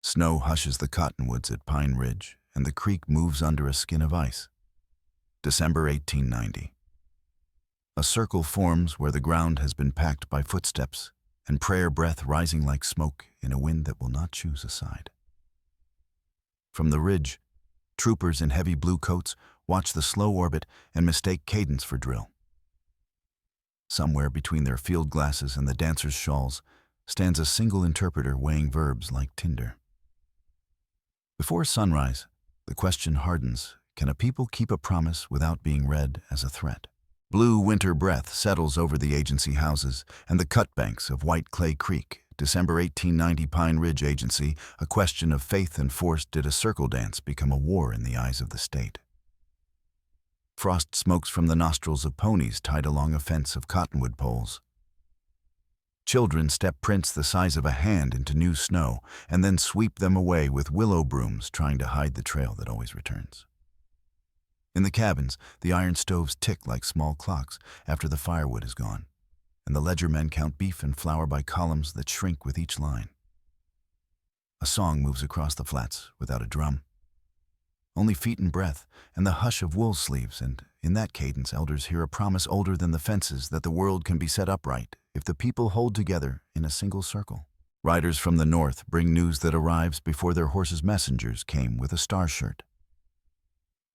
Snow hushes the cottonwoods at Pine Ridge, and the creek moves under a skin of ice. December 1890. A circle forms where the ground has been packed by footsteps, and prayer breath rising like smoke in a wind that will not choose a side. From the ridge, troopers in heavy blue coats watch the slow orbit and mistake cadence for drill. Somewhere between their field glasses and the dancers' shawls stands a single interpreter weighing verbs like tinder. Before sunrise, the question hardens: can a people keep a promise without being read as a threat? Blue winter breath settles over the agency houses and the cut banks of White Clay Creek. December 1890, Pine Ridge Agency. A question of faith and force. Did a circle dance become a war in the eyes of the state? Frost smokes from the nostrils of ponies tied along a fence of cottonwood poles. Children step prints the size of a hand into new snow and then sweep them away with willow brooms, trying to hide the trail that always returns. In the cabins, the iron stoves tick like small clocks after the firewood is gone, and the ledger men count beef and flour by columns that shrink with each line. A song moves across the flats without a drum. Only feet and breath and the hush of wool sleeves, and in that cadence elders hear a promise older than the fences that the world can be set upright if the people hold together in a single circle. Riders from the north bring news that arrives before their horses' messengers came with a star shirt.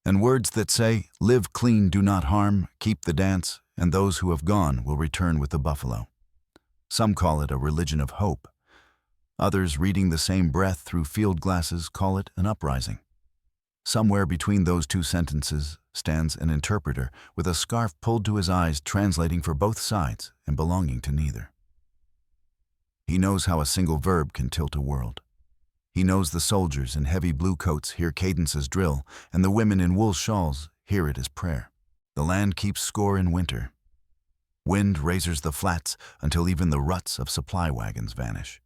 And words that say, "Live clean, do not harm, keep the dance, and those who have gone will return with the buffalo." Some call it a religion of hope. Others, reading the same breath through field glasses, call it an uprising. Somewhere between those two sentences stands an interpreter with a scarf pulled to his eyes, translating for both sides and belonging to neither. He knows how a single verb can tilt a world. He knows the soldiers in heavy blue coats hear cadence as drill, and the women in wool shawls hear it as prayer. The land keeps score in winter. Wind razors the flats until even the ruts of supply wagons vanish.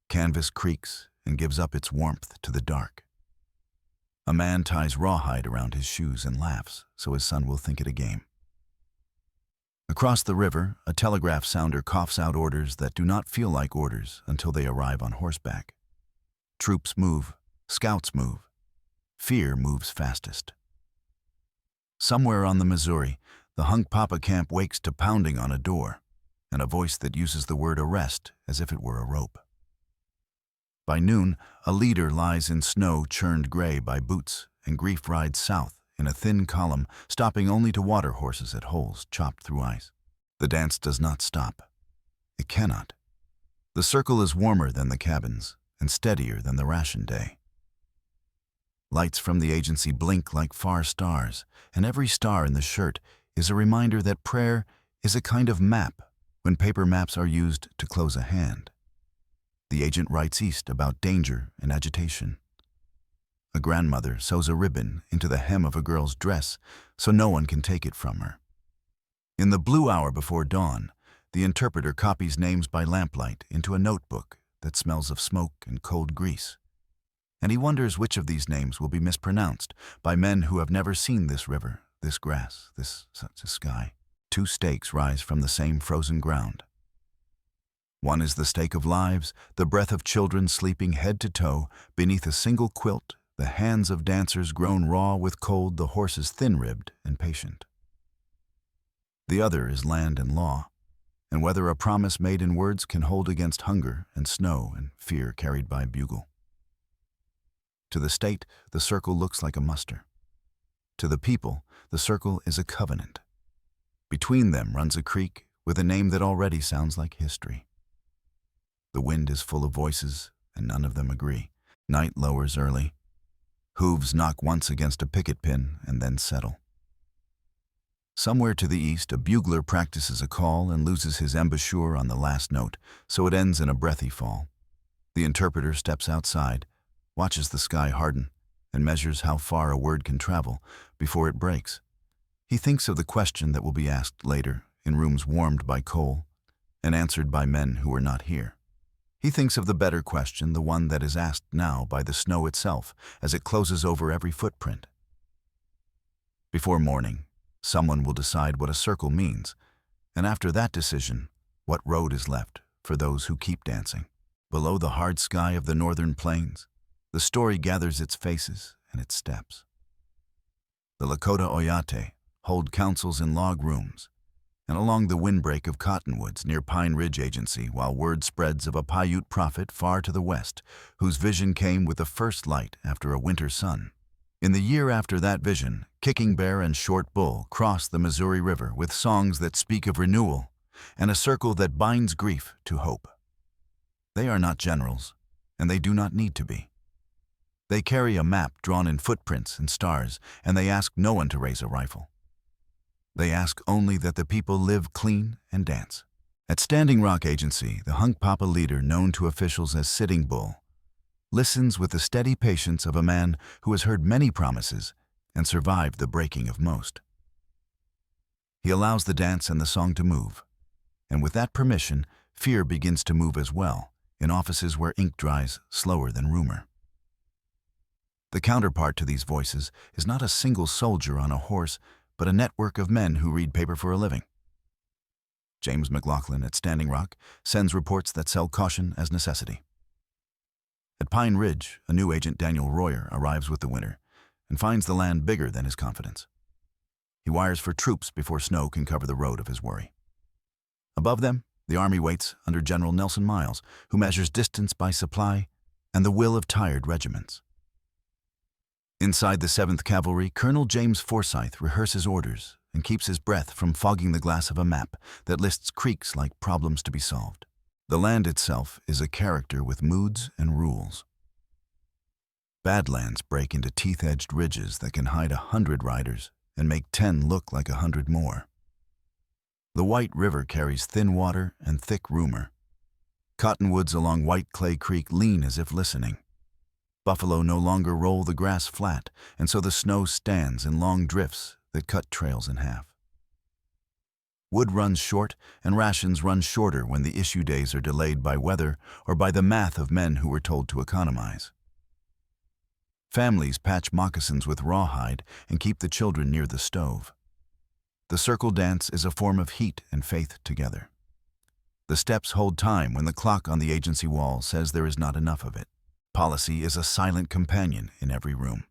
Canvas creaks and gives up its warmth to the dark. A man ties rawhide around his shoes and laughs so his son will think it a game. Across the river, a telegraph sounder coughs out orders that do not feel like orders until they arrive on horseback. Troops move, scouts move. Fear moves fastest. Somewhere on the Missouri, the Hunkpapa camp wakes to pounding on a door, and a voice that uses the word arrest as if it were a rope. By noon, a leader lies in snow churned gray by boots, and grief rides south in a thin column, stopping only to water horses at holes chopped through ice. The dance does not stop. It cannot. The circle is warmer than the cabins and steadier than the ration day. Lights from the agency blink like far stars, and every star in the shirt is a reminder that prayer is a kind of map when paper maps are used to close a hand. The agent writes east about danger and agitation. A grandmother sews a ribbon into the hem of a girl's dress so no one can take it from her. In the blue hour before dawn, the interpreter copies names by lamplight into a notebook that smells of smoke and cold grease. And he wonders which of these names will be mispronounced by men who have never seen this river, this grass, this such a sky. Two stakes rise from the same frozen ground. One is the stake of lives, the breath of children sleeping head to toe beneath a single quilt, the hands of dancers grown raw with cold, the horses thin-ribbed and patient. The other is land and law, and whether a promise made in words can hold against hunger and snow and fear carried by bugle. To the state, the circle looks like a muster. To the people, the circle is a covenant. Between them runs a creek with a name that already sounds like history. The wind is full of voices, and none of them agree. Night lowers early. Hooves knock once against a picket pin and then settle. Somewhere to the east, a bugler practices a call and loses his embouchure on the last note, so it ends in a breathy fall. The interpreter steps outside, watches the sky harden, and measures how far a word can travel before it breaks. He thinks of the question that will be asked later in rooms warmed by coal and answered by men who are not here. He thinks of the better question, the one that is asked now by the snow itself as it closes over every footprint. Before morning, someone will decide what a circle means, and after that decision, what road is left for those who keep dancing. Below the hard sky of the northern plains, the story gathers its faces and its steps. The Lakota Oyate hold councils in log rooms and along the windbreak of cottonwoods near Pine Ridge Agency, while word spreads of a Paiute prophet far to the west, whose vision came with the first light after a winter sun. In the year after that vision, Kicking Bear and Short Bull cross the Missouri River with songs that speak of renewal and a circle that binds grief to hope. They are not generals, and they do not need to be. They carry a map drawn in footprints and stars, and they ask no one to raise a rifle. They ask only that the people live clean and dance. At Standing Rock Agency, the Hunkpapa leader, known to officials as Sitting Bull, listens with the steady patience of a man who has heard many promises and survived the breaking of most. He allows the dance and the song to move, and with that permission, fear begins to move as well, in offices where ink dries slower than rumor. The counterpart to these voices is not a single soldier on a horse, but a network of men who read paper for a living. James McLaughlin at Standing Rock sends reports that sell caution as necessity. At Pine Ridge, a new agent, Daniel Royer, arrives with the winter and finds the land bigger than his confidence. He wires for troops before snow can cover the road of his worry. Above them, the Army waits under General Nelson Miles, who measures distance by supply and the will of tired regiments. Inside the 7th Cavalry, Colonel James Forsyth rehearses orders and keeps his breath from fogging the glass of a map that lists creeks like problems to be solved. The land itself is a character with moods and rules. Badlands break into teeth-edged ridges that can hide 100 riders and make 10 look like 100 more. The White River carries thin water and thick rumor. Cottonwoods along White Clay Creek lean as if listening. Buffalo no longer roll the grass flat, and so the snow stands in long drifts that cut trails in half. Wood runs short, and rations run shorter when the issue days are delayed by weather or by the math of men who were told to economize. Families patch moccasins with rawhide and keep the children near the stove. The circle dance is a form of heat and faith together. The steps hold time when the clock on the agency wall says there is not enough of it. Policy is a silent companion in every room.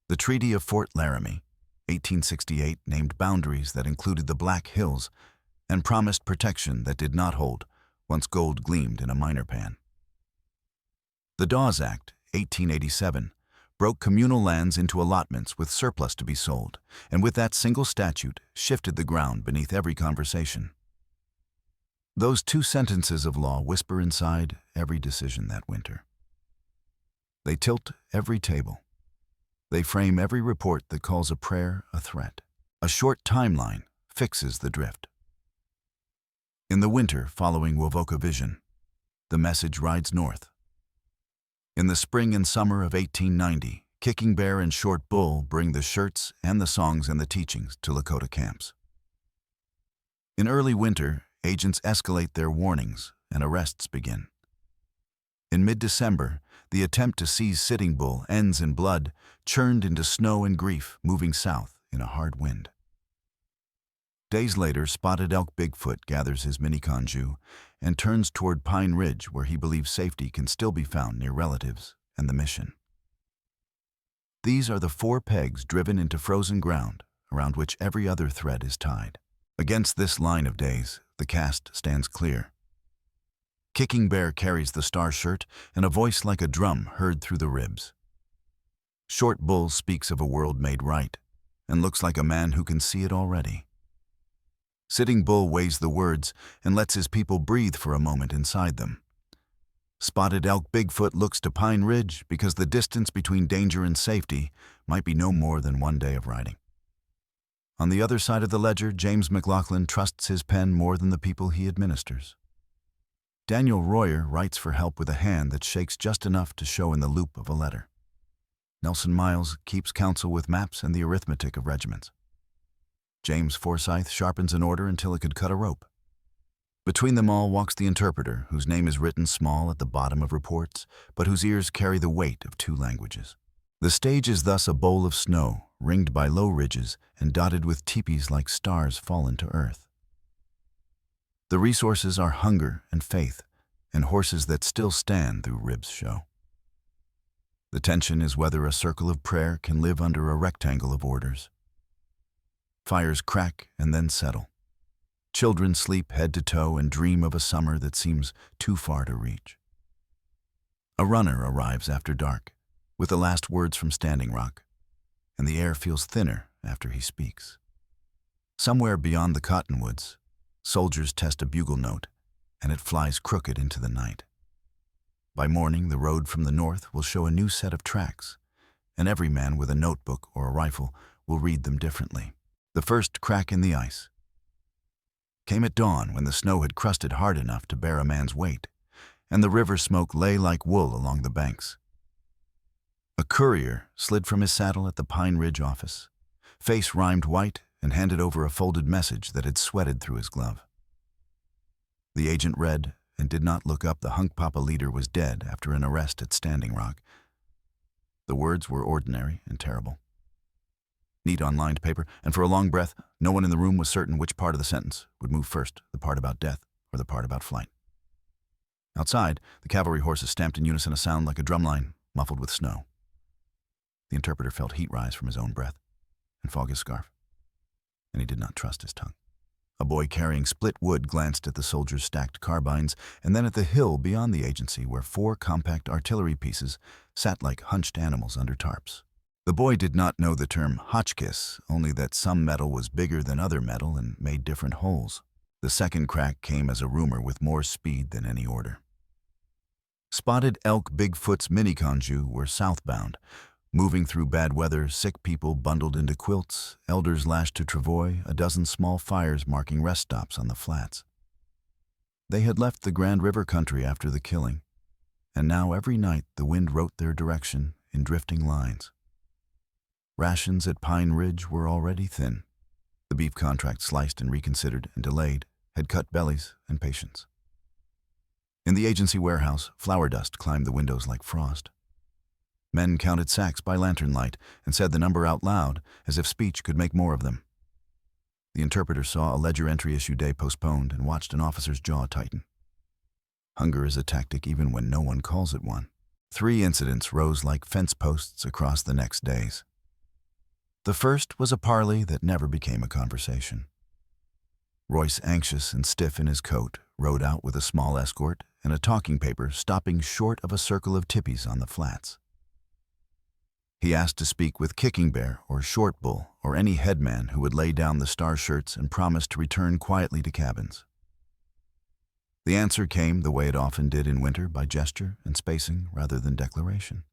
The Treaty of Fort Laramie, 1868, named boundaries that included the Black Hills and promised protection that did not hold once gold gleamed in a miner pan. The Dawes Act, 1887, broke communal lands into allotments with surplus to be sold, and with that single statute shifted the ground beneath every conversation. Those 2 sentences of law whisper inside every decision that winter. They tilt every table. They frame every report that calls a prayer a threat. A short timeline fixes the drift. In the winter following Wovoka Vision, the message rides north. In the spring and summer of 1890, Kicking Bear and Short Bull bring the shirts and the songs and the teachings to Lakota camps. In early winter, agents escalate their warnings and arrests begin. In mid-December, the attempt to seize Sitting Bull ends in blood, churned into snow and grief, moving south in a hard wind. Days later, Spotted Elk Bigfoot gathers his mini-conjou and turns toward Pine Ridge, where he believes safety can still be found near relatives and the mission. These are the 4 pegs driven into frozen ground around which every other thread is tied. Against this line of days, the cast stands clear. Kicking Bear carries the star shirt and a voice like a drum heard through the ribs. Short Bull speaks of a world made right and looks like a man who can see it already. Sitting Bull weighs the words and lets his people breathe for a moment inside them. Spotted Elk Bigfoot looks to Pine Ridge because the distance between danger and safety might be no more than 1 day of riding. On the other side of the ledger, James McLaughlin trusts his pen more than the people he administers. Daniel Royer writes for help with a hand that shakes just enough to show in the loop of a letter. Nelson Miles keeps counsel with maps and the arithmetic of regiments. James Forsyth sharpens an order until it could cut a rope. Between them all walks the interpreter, whose name is written small at the bottom of reports, but whose ears carry the weight of 2 languages. The stage is thus a bowl of snow, ringed by low ridges and dotted with teepees like stars fallen to earth. The resources are hunger and faith, and horses that still stand through ribs show. The tension is whether a circle of prayer can live under a rectangle of orders. Fires crack and then settle. Children sleep head to toe and dream of a summer that seems too far to reach. A runner arrives after dark, with the last words from Standing Rock, and the air feels thinner after he speaks. Somewhere beyond the cottonwoods, soldiers test a bugle note, and it flies crooked into the night. By morning, the road from the north will show a new set of tracks, and every man with a notebook or a rifle will read them differently. The first crack in the ice came at dawn when the snow had crusted hard enough to bear a man's weight, and the river smoke lay like wool along the banks. A courier slid from his saddle at the Pine Ridge office, face rimed white, and handed over a folded message that had sweated through his glove. The agent read and did not look up. The Hunkpapa leader was dead after an arrest at Standing Rock. The words were ordinary and terrible. Neat on lined paper, and for a long breath, no one in the room was certain which part of the sentence would move first, the part about death or the part about flight. Outside, the cavalry horses stamped in unison, a sound like a drumline muffled with snow. The interpreter felt heat rise from his own breath and fog his scarf, and he did not trust his tongue. A boy carrying split wood glanced at the soldiers' stacked carbines and then at the hill beyond the agency where 4 compact artillery pieces sat like hunched animals under tarps. The boy did not know the term Hotchkiss, only that some metal was bigger than other metal and made different holes. The second crack came as a rumor with more speed than any order. Spotted Elk Bigfoot's mini-conjou were southbound, moving through bad weather, sick people bundled into quilts, elders lashed to travois, a dozen small fires marking rest stops on the flats. They had left the Grand River country after the killing, and now every night the wind wrote their direction in drifting lines. Rations at Pine Ridge were already thin. The beef contract, sliced and reconsidered and delayed, had cut bellies and patience. In the agency warehouse, flour dust climbed the windows like frost. Men counted sacks by lantern light and said the number out loud, as if speech could make more of them. The interpreter saw a ledger entry issue day postponed and watched an officer's jaw tighten. Hunger is a tactic even when no one calls it one. 3 incidents rose like fence posts across the next days. The first was a parley that never became a conversation. Royce, anxious and stiff in his coat, rode out with a small escort and a talking paper, stopping short of a circle of tippies on the flats. He asked to speak with Kicking Bear or Short Bull or any headman who would lay down the star shirts and promise to return quietly to cabins. The answer came the way it often did in winter, by gesture and spacing rather than declaration.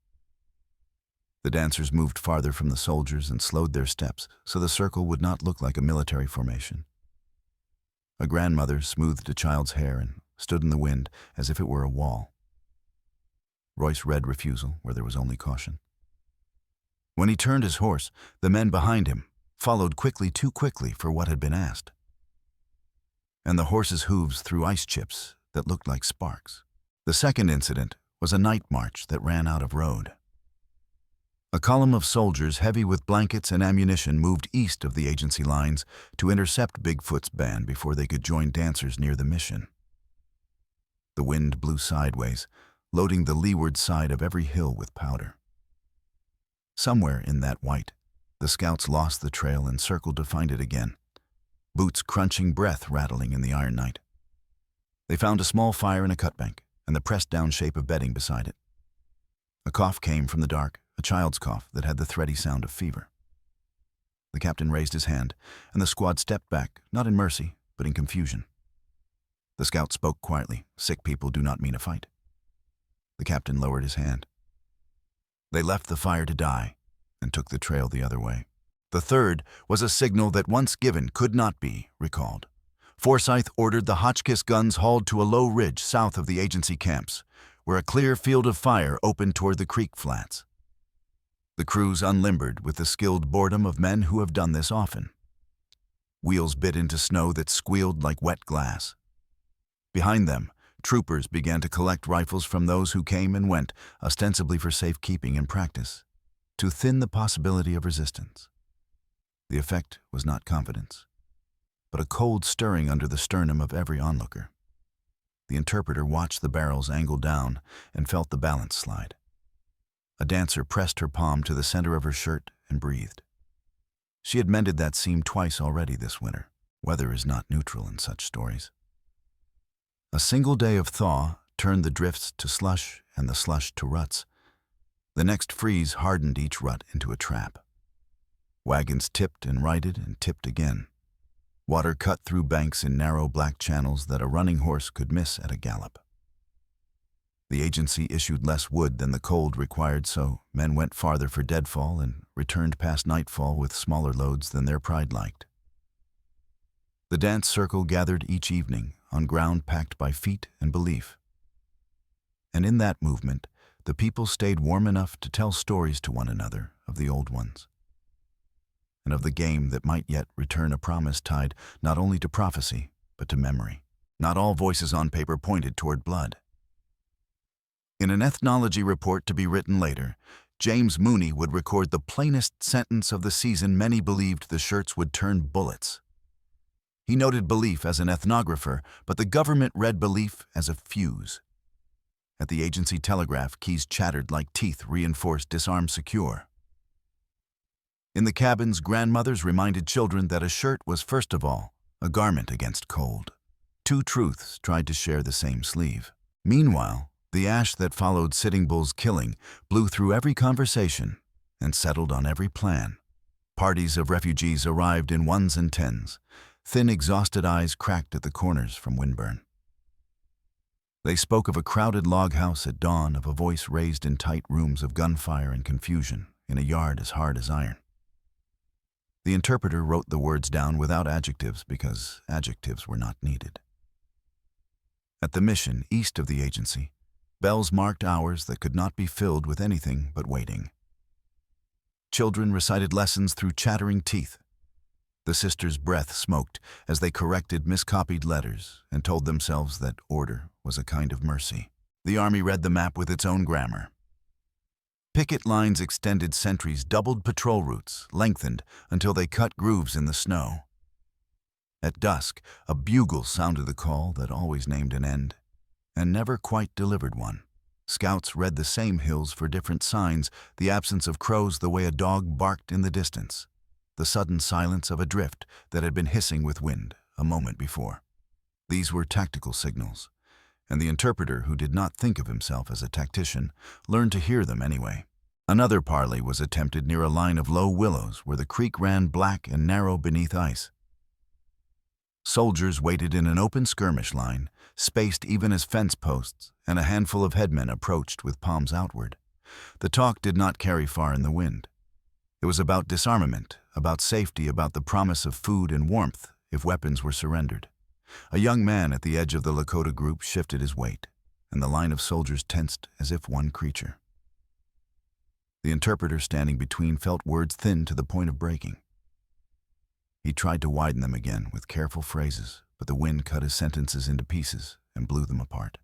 The dancers moved farther from the soldiers and slowed their steps so the circle would not look like a military formation. A grandmother smoothed a child's hair and stood in the wind as if it were a wall. Royce read refusal where there was only caution. When he turned his horse, the men behind him followed quickly, too quickly for what had been asked. And the horse's hooves threw ice chips that looked like sparks. The second incident was a night march that ran out of road. A column of soldiers heavy with blankets and ammunition moved east of the agency lines to intercept Bigfoot's band before they could join dancers near the mission. The wind blew sideways, loading the leeward side of every hill with powder. Somewhere in that white, the scouts lost the trail and circled to find it again, boots crunching, breath rattling in the iron night. They found a small fire in a cutbank and the pressed-down shape of bedding beside it. A cough came from the dark, a child's cough that had the thready sound of fever. The captain raised his hand, and the squad stepped back, not in mercy, but in confusion. The scout spoke quietly. Sick people do not mean a fight. The captain lowered his hand. They left the fire to die and took the trail the other way. The third was a signal that once given could not be recalled. Forsyth ordered the Hotchkiss guns hauled to a low ridge south of the agency camps, where a clear field of fire opened toward the creek flats. The crews unlimbered with the skilled boredom of men who have done this often. Wheels bit into snow that squealed like wet glass. Behind them, troopers began to collect rifles from those who came and went, ostensibly for safekeeping and practice, to thin the possibility of resistance. The effect was not confidence, but a cold stirring under the sternum of every onlooker. The interpreter watched the barrels angle down and felt the balance slide. A dancer pressed her palm to the center of her shirt and breathed. She had mended that seam twice already this winter. Weather is not neutral in such stories. A single day of thaw turned the drifts to slush and the slush to ruts. The next freeze hardened each rut into a trap. Wagons tipped and righted and tipped again. Water cut through banks in narrow black channels that a running horse could miss at a gallop. The agency issued less wood than the cold required, so men went farther for deadfall and returned past nightfall with smaller loads than their pride liked. The dance circle gathered each evening on ground packed by feet and belief. And in that movement, the people stayed warm enough to tell stories to one another of the old ones, and of the game that might yet return a promise tied not only to prophecy, but to memory. Not all voices on paper pointed toward blood. In an ethnology report to be written later, James Mooney would record the plainest sentence of the season many believed the shirts would turn bullets. He noted belief as an ethnographer, but the government read belief as a fuse. At the agency telegraph, keys chattered like teeth reinforced disarm secure. In the cabins, grandmothers reminded children that a shirt was first of all a garment against cold. Two truths tried to share the same sleeve. Meanwhile, the ash that followed Sitting Bull's killing blew through every conversation and settled on every plan. Parties of refugees arrived in ones and tens. Thin, exhausted eyes cracked at the corners from windburn. They spoke of a crowded log house at dawn, of a voice raised in tight rooms of gunfire and confusion in a yard as hard as iron. The interpreter wrote the words down without adjectives because adjectives were not needed. At the mission east of the agency, bells marked hours that could not be filled with anything but waiting. Children recited lessons through chattering teeth. The sisters' breath smoked as they corrected miscopied letters and told themselves that order was a kind of mercy. The army read the map with its own grammar. Picket lines extended sentries, doubled patrol routes, lengthened until they cut grooves in the snow. At dusk, a bugle sounded the call that always named an end, and never quite delivered one. Scouts read the same hills for different signs, the absence of crows the way a dog barked in the distance, the sudden silence of a drift that had been hissing with wind a moment before. These were tactical signals, and the interpreter, who did not think of himself as a tactician, learned to hear them anyway. Another parley was attempted near a line of low willows where the creek ran black and narrow beneath ice. Soldiers waited in an open skirmish line, spaced even as fence posts, and a handful of headmen approached with palms outward. The talk did not carry far in the wind. It was about disarmament, about safety, about the promise of food and warmth if weapons were surrendered. A young man at the edge of the Lakota group shifted his weight, and the line of soldiers tensed as if one creature. The interpreter standing between felt words thin to the point of breaking. He tried to widen them again with careful phrases, but the wind cut his sentences into pieces and blew them apart.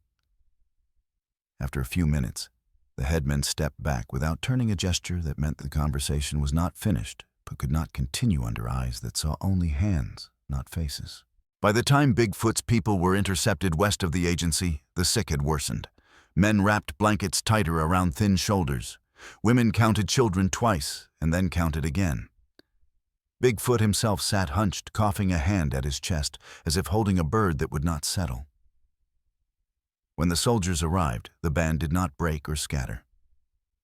After a few minutes, the headman stepped back without turning a gesture that meant the conversation was not finished, but could not continue under eyes that saw only hands, not faces. By the time Bigfoot's people were intercepted west of the agency, the sick had worsened. Men wrapped blankets tighter around thin shoulders. Women counted children twice and then counted again. Bigfoot himself sat hunched, coughing a hand at his chest, as if holding a bird that would not settle. When the soldiers arrived, the band did not break or scatter.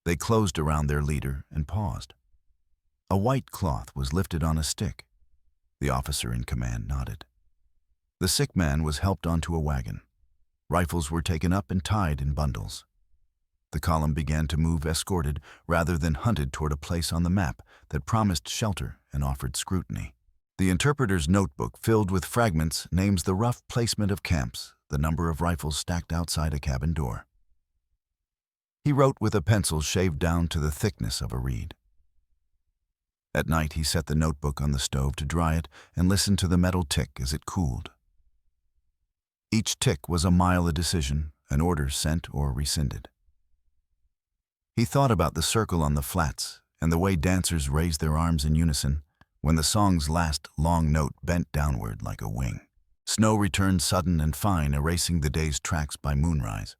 They closed around their leader and paused. A white cloth was lifted on a stick. The officer in command nodded. The sick man was helped onto a wagon. Rifles were taken up and tied in bundles. The column began to move escorted rather than hunted toward a place on the map that promised shelter and offered scrutiny. The interpreter's notebook, filled with fragments, names the rough placement of camps, the number of rifles stacked outside a cabin door. He wrote with a pencil shaved down to the thickness of a reed. At night, he set the notebook on the stove to dry it and listened to the metal tick as it cooled. Each tick was a mile a decision, an order sent or rescinded. He thought about the circle on the flats and the way dancers raised their arms in unison when the song's last long note bent downward like a wing. Snow returned sudden and fine, erasing the day's tracks by moonrise.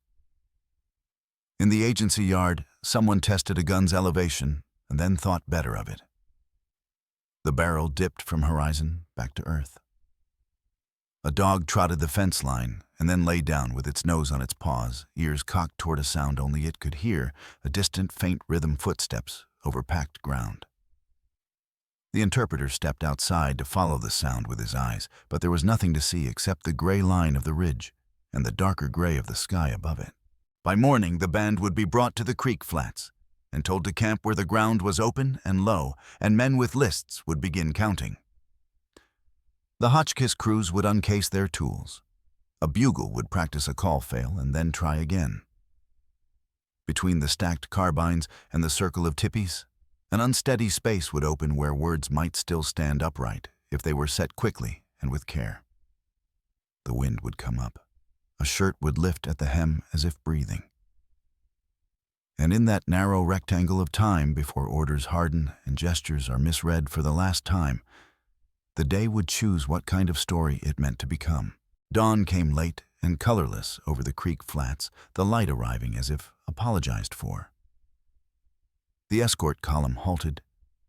In the agency yard, someone tested a gun's elevation and then thought better of it. The barrel dipped from horizon back to earth. A dog trotted the fence line and then lay down with its nose on its paws, ears cocked toward a sound only it could hear, a distant, faint rhythm footsteps over packed ground. The interpreter stepped outside to follow the sound with his eyes, but there was nothing to see except the gray line of the ridge and the darker gray of the sky above it. By morning, the band would be brought to the creek flats and told to camp where the ground was open and low, and men with lists would begin counting. The Hotchkiss crews would uncase their tools. A bugle would practice a call fail and then try again. Between the stacked carbines and the circle of tippies, an unsteady space would open where words might still stand upright if they were set quickly and with care. The wind would come up. A shirt would lift at the hem as if breathing. And in that narrow rectangle of time before orders harden and gestures are misread for the last time, the day would choose what kind of story it meant to become. Dawn came late and colorless over the creek flats, the light arriving as if apologized for. The escort column halted,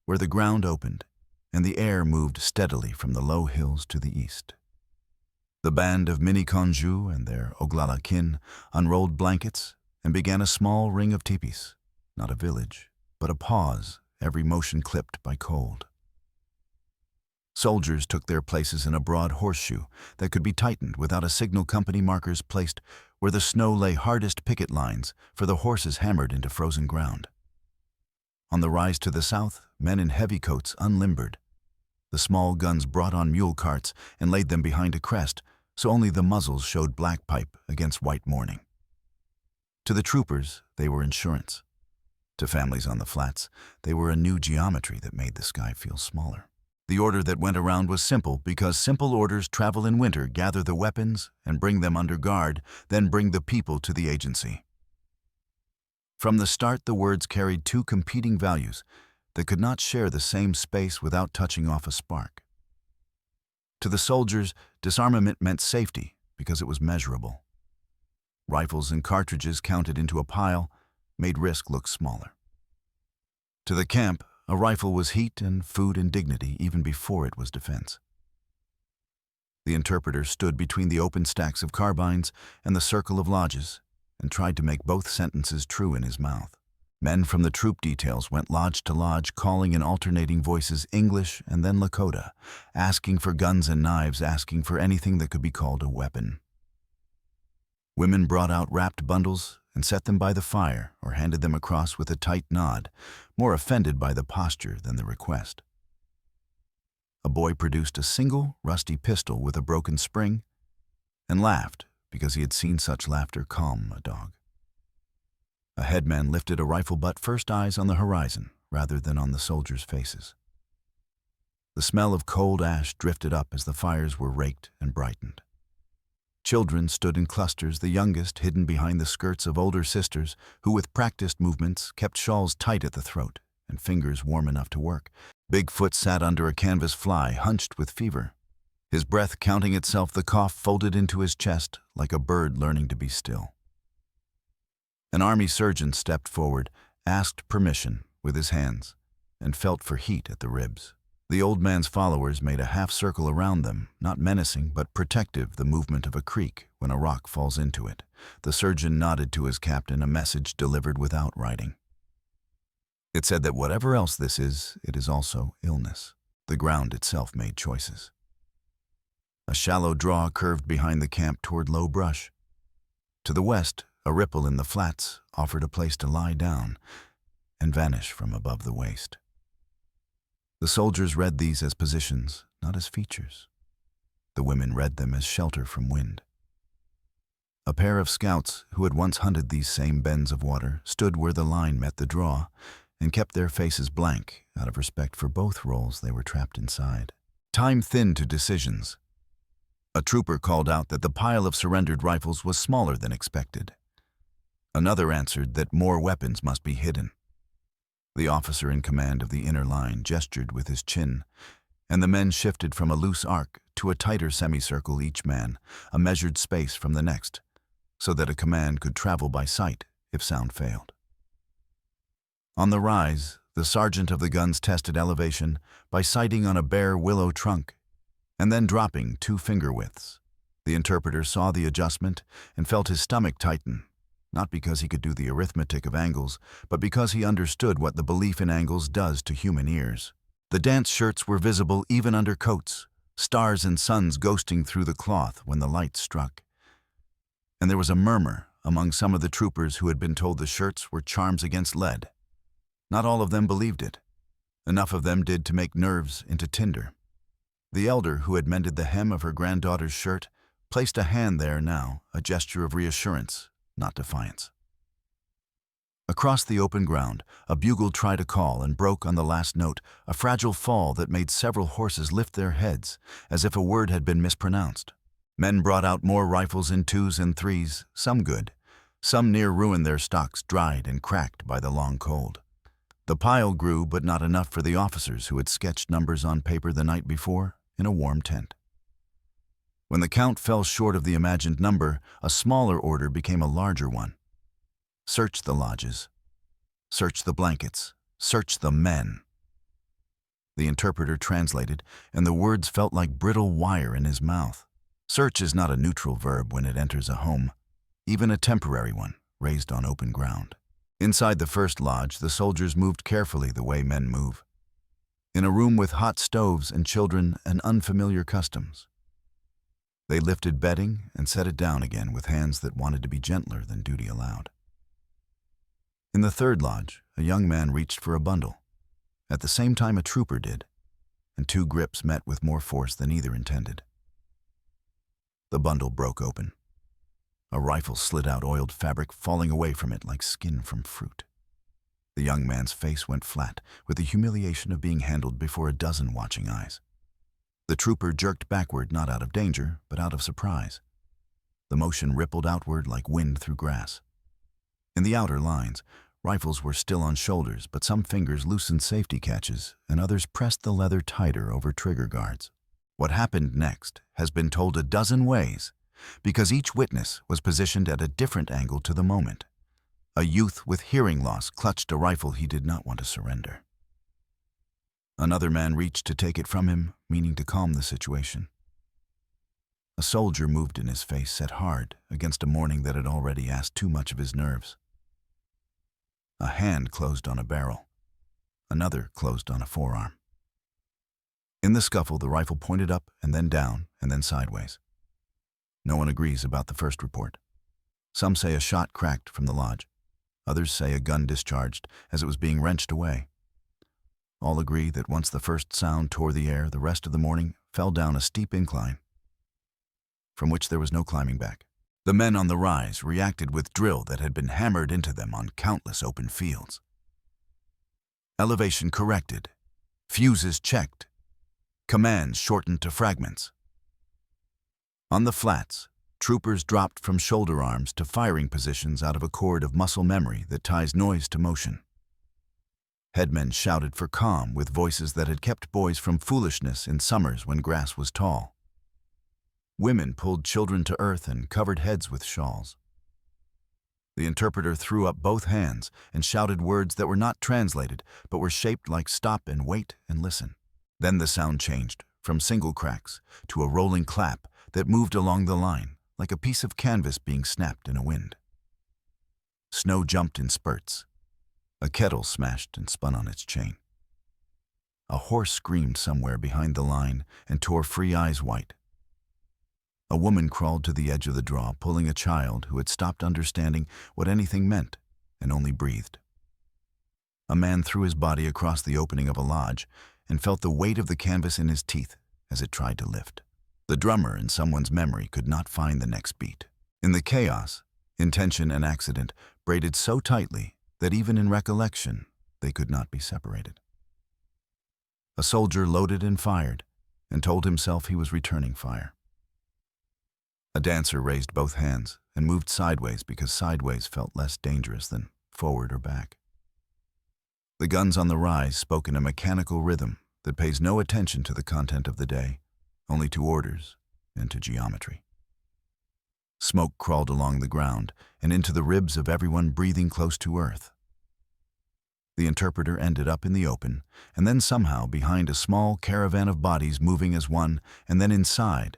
where the ground opened, and the air moved steadily from the low hills to the east. The band of Miniconjou and their Oglala-kin unrolled blankets and began a small ring of teepees, not a village, but a pause, every motion clipped by cold. Soldiers took their places in a broad horseshoe that could be tightened without a signal company markers placed where the snow lay hardest picket lines for the horses hammered into frozen ground. On the rise to the south, men in heavy coats unlimbered. The small guns brought on mule carts and laid them behind a crest, so only the muzzles showed black pipe against white morning. To the troopers, they were insurance. To families on the flats, they were a new geometry that made the sky feel smaller. The order that went around was simple because simple orders travel in winter, gather the weapons and bring them under guard, then bring the people to the agency. From the start, the words carried two competing values that could not share the same space without touching off a spark. To the soldiers, disarmament meant safety because it was measurable. Rifles and cartridges counted into a pile made risk look smaller. To the camp, a rifle was heat and food and dignity even before it was defense. The interpreter stood between the open stacks of carbines and the circle of lodges and tried to make both sentences true in his mouth. Men from the troop details went lodge to lodge, calling in alternating voices English and then Lakota, asking for guns and knives, asking for anything that could be called a weapon. Women brought out wrapped bundles and set them by the fire or handed them across with a tight nod, more offended by the posture than the request. A boy produced a single, rusty pistol with a broken spring and laughed because he had seen such laughter calm a dog. A headman lifted a rifle butt, first eyes on the horizon rather than on the soldiers' faces. The smell of cold ash drifted up as the fires were raked and brightened. Children stood in clusters, the youngest hidden behind the skirts of older sisters who, with practiced movements, kept shawls tight at the throat and fingers warm enough to work. Bigfoot sat under a canvas fly, hunched with fever. His breath counting itself, the cough folded into his chest like a bird learning to be still. An army surgeon stepped forward, asked permission with his hands, and felt for heat at the ribs. The old man's followers made a half circle around them, not menacing but protective, the movement of a creek when a rock falls into it. The surgeon nodded to his captain, a message delivered without writing. It said that whatever else this is, it is also illness. The ground itself made choices. A shallow draw curved behind the camp toward low brush. To the west, a ripple in the flats offered a place to lie down and vanish from above the waist. The soldiers read these as positions, not as features. The women read them as shelter from wind. A pair of scouts who had once hunted these same bends of water stood where the line met the draw and kept their faces blank out of respect for both roles they were trapped inside. Time thinned to decisions. A trooper called out that the pile of surrendered rifles was smaller than expected. Another answered that more weapons must be hidden. The officer in command of the inner line gestured with his chin, and the men shifted from a loose arc to a tighter semicircle each man, a measured space from the next, so that a command could travel by sight if sound failed. On the rise, the sergeant of the guns tested elevation by sighting on a bare willow trunk and then dropping 2 finger widths. The interpreter saw the adjustment and felt his stomach tighten, not because he could do the arithmetic of angles, but because he understood what the belief in angles does to human ears. The dance shirts were visible even under coats, stars and suns ghosting through the cloth when the light struck. And there was a murmur among some of the troopers who had been told the shirts were charms against lead. Not all of them believed it. Enough of them did to make nerves into tinder. The elder, who had mended the hem of her granddaughter's shirt, placed a hand there now, a gesture of reassurance, not defiance. Across the open ground, a bugle tried a call and broke on the last note, a fragile fall that made several horses lift their heads, as if a word had been mispronounced. Men brought out more rifles in 2s and 3s, some good. Some near ruined their stocks, dried and cracked by the long cold. The pile grew, but not enough for the officers who had sketched numbers on paper the night before in a warm tent. When the count fell short of the imagined number, a smaller order became a larger one. Search the lodges. Search the blankets. Search the men. The interpreter translated, and the words felt like brittle wire in his mouth. Search is not a neutral verb when it enters a home, even a temporary one, raised on open ground. Inside the first lodge, the soldiers moved carefully the way men move. In a room with hot stoves and children and unfamiliar customs. They lifted bedding and set it down again with hands that wanted to be gentler than duty allowed. In the third lodge, a young man reached for a bundle. At the same time a trooper did, and 2 grips met with more force than either intended. The bundle broke open. A rifle slid out oiled fabric, falling away from it like skin from fruit. The young man's face went flat, with the humiliation of being handled before a dozen watching eyes. The trooper jerked backward, not out of danger, but out of surprise. The motion rippled outward like wind through grass. In the outer lines, rifles were still on shoulders, but some fingers loosened safety catches, and others pressed the leather tighter over trigger guards. What happened next has been told a dozen ways, because each witness was positioned at a different angle to the moment. A youth with hearing loss clutched a rifle he did not want to surrender. Another man reached to take it from him, meaning to calm the situation. A soldier moved in his face, set hard against a morning that had already asked too much of his nerves. A hand closed on a barrel. Another closed on a forearm. In the scuffle, the rifle pointed up and then down and then sideways. No one agrees about the first report. Some say a shot cracked from the lodge. Others say a gun discharged as it was being wrenched away. All agree that once the first sound tore the air, the rest of the morning fell down a steep incline, from which there was no climbing back. The men on the rise reacted with drill that had been hammered into them on countless open fields. Elevation corrected, fuses checked, commands shortened to fragments. On the flats, troopers dropped from shoulder arms to firing positions out of a cord of muscle memory that ties noise to motion. Headmen shouted for calm with voices that had kept boys from foolishness in summers when grass was tall. Women pulled children to earth and covered heads with shawls. The interpreter threw up both hands and shouted words that were not translated but were shaped like stop and wait and listen. Then the sound changed from single cracks to a rolling clap that moved along the line like a piece of canvas being snapped in a wind. Snow jumped in spurts. A kettle smashed and spun on its chain. A horse screamed somewhere behind the line and tore free eyes white. A woman crawled to the edge of the draw, pulling a child who had stopped understanding what anything meant and only breathed. A man threw his body across the opening of a lodge and felt the weight of the canvas in his teeth as it tried to lift. The drummer in someone's memory could not find the next beat. In the chaos, intention and accident braided so tightly that even in recollection, they could not be separated. A soldier loaded and fired and told himself he was returning fire. A dancer raised both hands and moved sideways because sideways felt less dangerous than forward or back. The guns on the rise spoke in a mechanical rhythm that pays no attention to the content of the day, only to orders and to geometry. Smoke crawled along the ground and into the ribs of everyone breathing close to earth. The interpreter ended up in the open, and then somehow behind a small caravan of bodies moving as one, and then inside,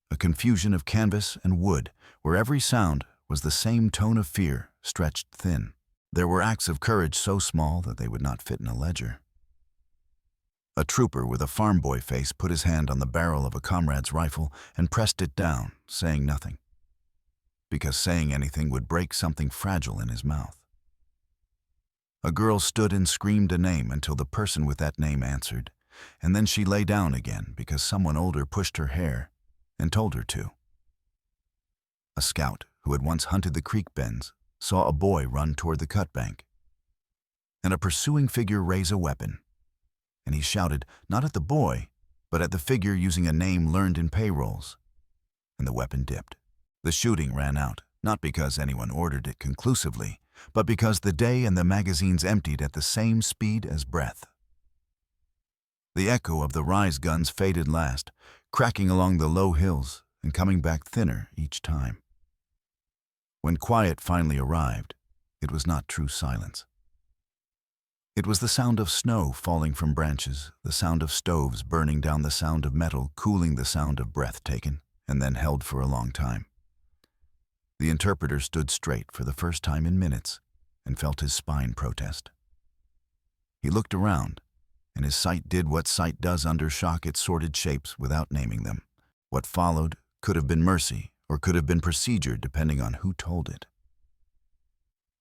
a confusion of canvas and wood, where every sound was the same tone of fear stretched thin. There were acts of courage so small that they would not fit in a ledger. A trooper with a farm boy face put his hand on the barrel of a comrade's rifle and pressed it down, saying nothing, because saying anything would break something fragile in his mouth. A girl stood and screamed a name until the person with that name answered, and then she lay down again because someone older pushed her hair and told her to. A scout who had once hunted the creek bends saw a boy run toward the cut bank, and a pursuing figure raise a weapon, and he shouted not at the boy, but at the figure using a name learned in payrolls, and the weapon dipped. The shooting ran out, not because anyone ordered it conclusively, but because the day and the magazines emptied at the same speed as breath. The echo of the rise guns faded last, cracking along the low hills and coming back thinner each time. When quiet finally arrived, it was not true silence. It was the sound of snow falling from branches, the sound of stoves burning down, the sound of metal cooling, the sound of breath taken and then held for a long time. The interpreter stood straight for the first time in minutes and felt his spine protest. He looked around, and his sight did what sight does under shock. It sorted shapes without naming them. What followed could have been mercy or could have been procedure, depending on who told it.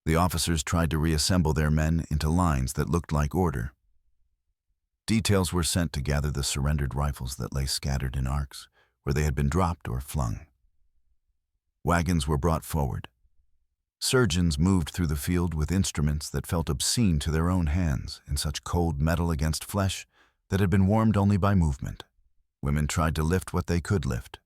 The officers tried to reassemble their men into lines that looked like order. Details were sent to gather the surrendered rifles that lay scattered in arcs where they had been dropped or flung. Wagons were brought forward. Surgeons moved through the field with instruments that felt obscene to their own hands, in such cold metal against flesh that had been warmed only by movement. Women tried to lift what they could lift.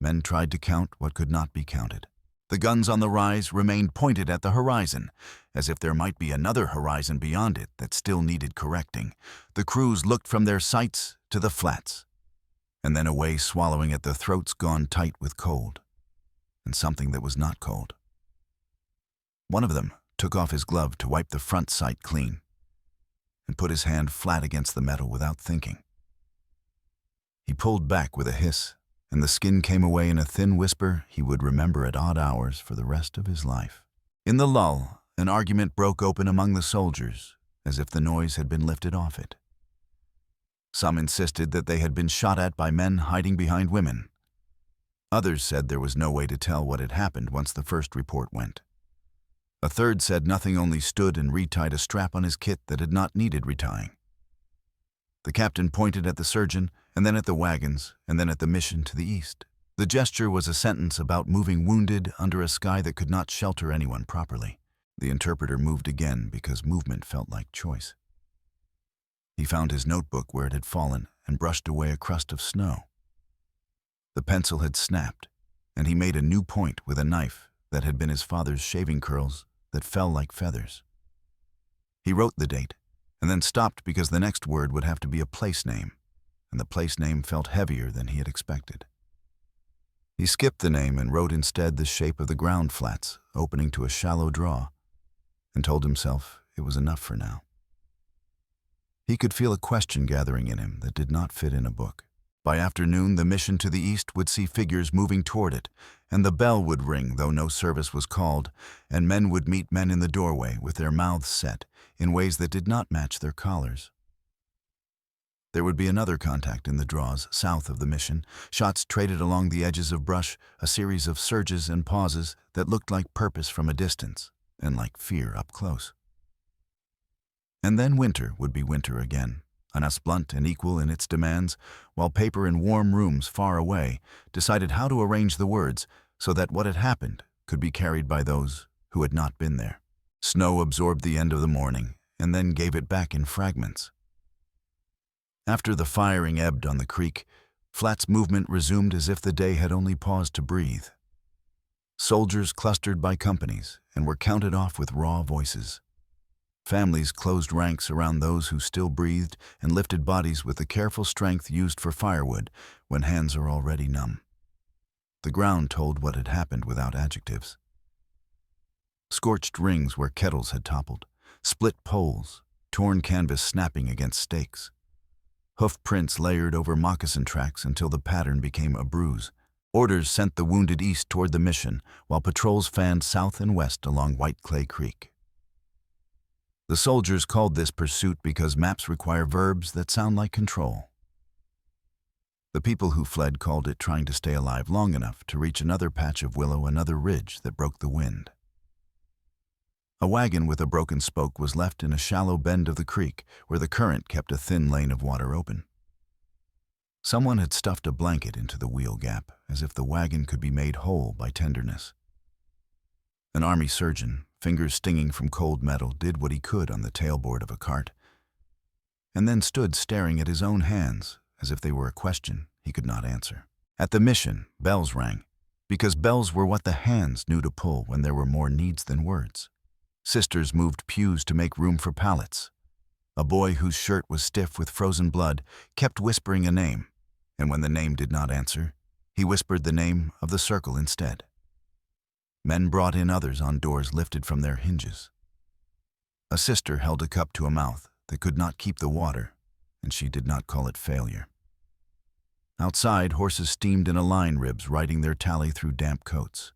Men tried to count what could not be counted. The guns on the rise remained pointed at the horizon, as if there might be another horizon beyond it that still needed correcting. The crews looked from their sights to the flats, and then away, swallowing at the throats gone tight with cold, and something that was not cold. One of them took off his glove to wipe the front sight clean, and put his hand flat against the metal without thinking. He pulled back with a hiss, and the skin came away in a thin whisper he would remember at odd hours for the rest of his life. In the lull, an argument broke open among the soldiers, as if the noise had been lifted off it. Some insisted that they had been shot at by men hiding behind women. Others said there was no way to tell what had happened once the first report went. A third said nothing, only stood and retied a strap on his kit that had not needed retying. The captain pointed at the surgeon, and then at the wagons, and then at the mission to the east. The gesture was a sentence about moving wounded under a sky that could not shelter anyone properly. The interpreter moved again because movement felt like choice. He found his notebook where it had fallen and brushed away a crust of snow. The pencil had snapped, and he made a new point with a knife that had been his father's shaving curls that fell like feathers. He wrote the date, and then stopped because the next word would have to be a place name, and the place name felt heavier than he had expected. He skipped the name and wrote instead the shape of the ground flats, opening to a shallow draw, and told himself it was enough for now. He could feel a question gathering in him that did not fit in a book. By afternoon, the mission to the east would see figures moving toward it, and the bell would ring, though no service was called, and men would meet men in the doorway with their mouths set in ways that did not match their collars. There would be another contact in the draws south of the mission, shots traded along the edges of brush, a series of surges and pauses that looked like purpose from a distance and like fear up close. And then winter would be winter again, honest, blunt and equal in its demands, while paper in warm rooms far away decided how to arrange the words so that what had happened could be carried by those who had not been there. Snow absorbed the end of the morning and then gave it back in fragments. After the firing ebbed on the creek, Flat's movement resumed as if the day had only paused to breathe. Soldiers clustered by companies and were counted off with raw voices. Families closed ranks around those who still breathed and lifted bodies with the careful strength used for firewood when hands are already numb. The ground told what had happened without adjectives. Scorched rings where kettles had toppled, split poles, torn canvas snapping against stakes. Hoof prints layered over moccasin tracks until the pattern became a bruise. Orders sent the wounded east toward the mission, while patrols fanned south and west along White Clay Creek. The soldiers called this pursuit because maps require verbs that sound like control. The people who fled called it trying to stay alive long enough to reach another patch of willow, another ridge that broke the wind. A wagon with a broken spoke was left in a shallow bend of the creek where the current kept a thin lane of water open. Someone had stuffed a blanket into the wheel gap, as if the wagon could be made whole by tenderness. An army surgeon, fingers stinging from cold metal, did what he could on the tailboard of a cart, and then stood staring at his own hands as if they were a question he could not answer. At the mission, bells rang, because bells were what the hands knew to pull when there were more needs than words. Sisters moved pews to make room for pallets. A boy whose shirt was stiff with frozen blood kept whispering a name, and when the name did not answer, he whispered the name of the circle instead. Men brought in others on doors lifted from their hinges. A sister held a cup to a mouth that could not keep the water, and she did not call it failure. Outside, horses steamed in a line ribs, riding their tally through damp coats.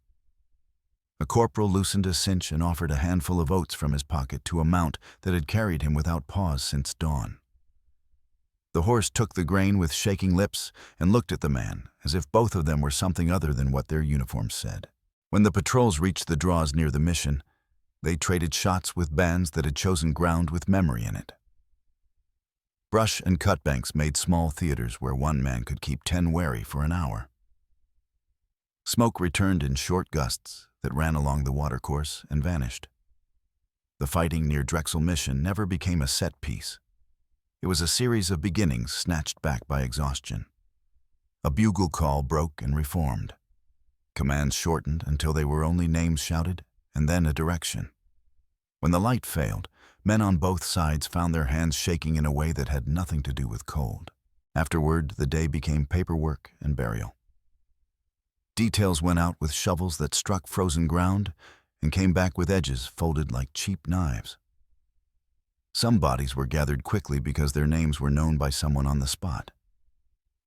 A corporal loosened a cinch and offered a handful of oats from his pocket to a mount that had carried him without pause since dawn. The horse took the grain with shaking lips and looked at the man as if both of them were something other than what their uniforms said. When the patrols reached the draws near the mission, they traded shots with bands that had chosen ground with memory in it. Brush and cut banks made small theaters where one man could keep 10 wary for an hour. Smoke returned in short gusts that ran along the watercourse and vanished. The fighting near Drexel Mission never became a set piece. It was a series of beginnings snatched back by exhaustion. A bugle call broke and reformed. Commands shortened until they were only names shouted, and then a direction. When the light failed, men on both sides found their hands shaking in a way that had nothing to do with cold. Afterward, the day became paperwork and burial. Details went out with shovels that struck frozen ground and came back with edges folded like cheap knives. Some bodies were gathered quickly because their names were known by someone on the spot.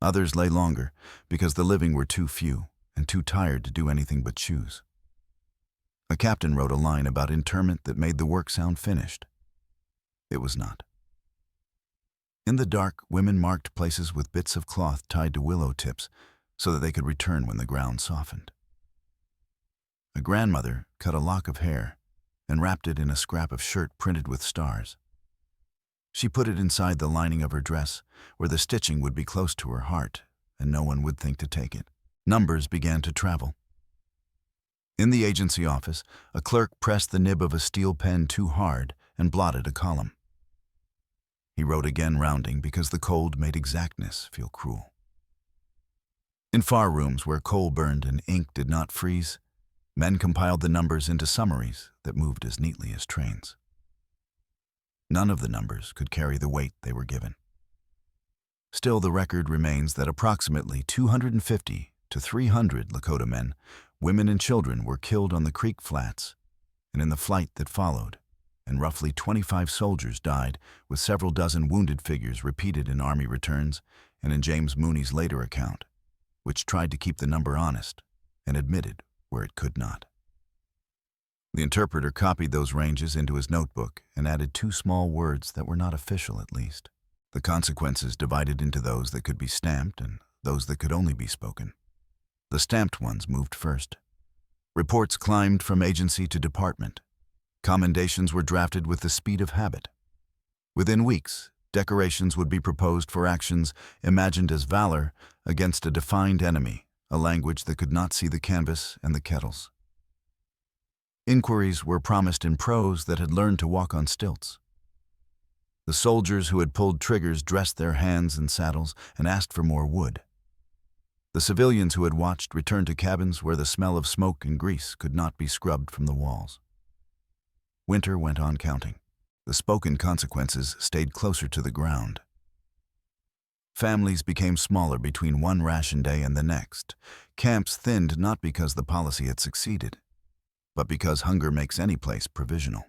Others lay longer because the living were too few and too tired to do anything but choose. A captain wrote a line about interment that made the work sound finished. It was not. In the dark, women marked places with bits of cloth tied to willow tips so that they could return when the ground softened. A grandmother cut a lock of hair and wrapped it in a scrap of shirt printed with stars. She put it inside the lining of her dress, where the stitching would be close to her heart, and no one would think to take it. Numbers began to travel. In the agency office, a clerk pressed the nib of a steel pen too hard and blotted a column. He wrote again, rounding, because the cold made exactness feel cruel. In far rooms where coal burned and ink did not freeze, men compiled the numbers into summaries that moved as neatly as trains. None of the numbers could carry the weight they were given. Still, the record remains that approximately 250 to 300 Lakota men, women and children were killed on the creek flats and in the flight that followed, and roughly 25 soldiers died, with several dozen wounded figures repeated in Army returns and in James Mooney's later account, which tried to keep the number honest and admitted where it could not. The interpreter copied those ranges into his notebook and added 2 small words that were not official, at least. The consequences divided into those that could be stamped and those that could only be spoken. The stamped ones moved first. Reports climbed from agency to department. Commendations were drafted with the speed of habit. Within weeks, decorations would be proposed for actions imagined as valor against a defined enemy, a language that could not see the canvas and the kettles. Inquiries were promised in prose that had learned to walk on stilts. The soldiers who had pulled triggers dressed their hands in saddles and asked for more wood. The civilians who had watched returned to cabins where the smell of smoke and grease could not be scrubbed from the walls. Winter went on counting. The spoken consequences stayed closer to the ground. Families became smaller between one ration day and the next. Camps thinned not because the policy had succeeded, but because hunger makes any place provisional.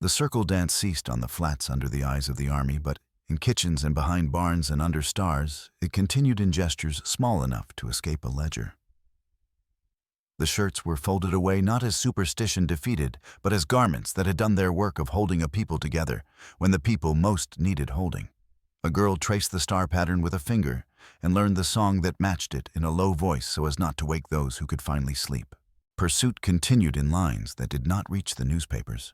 The circle dance ceased on the flats under the eyes of the army, but in kitchens and behind barns and under stars, it continued in gestures small enough to escape a ledger. The shirts were folded away not as superstition defeated, but as garments that had done their work of holding a people together when the people most needed holding. A girl traced the star pattern with a finger and learned the song that matched it in a low voice so as not to wake those who could finally sleep. Pursuit continued in lines that did not reach the newspapers.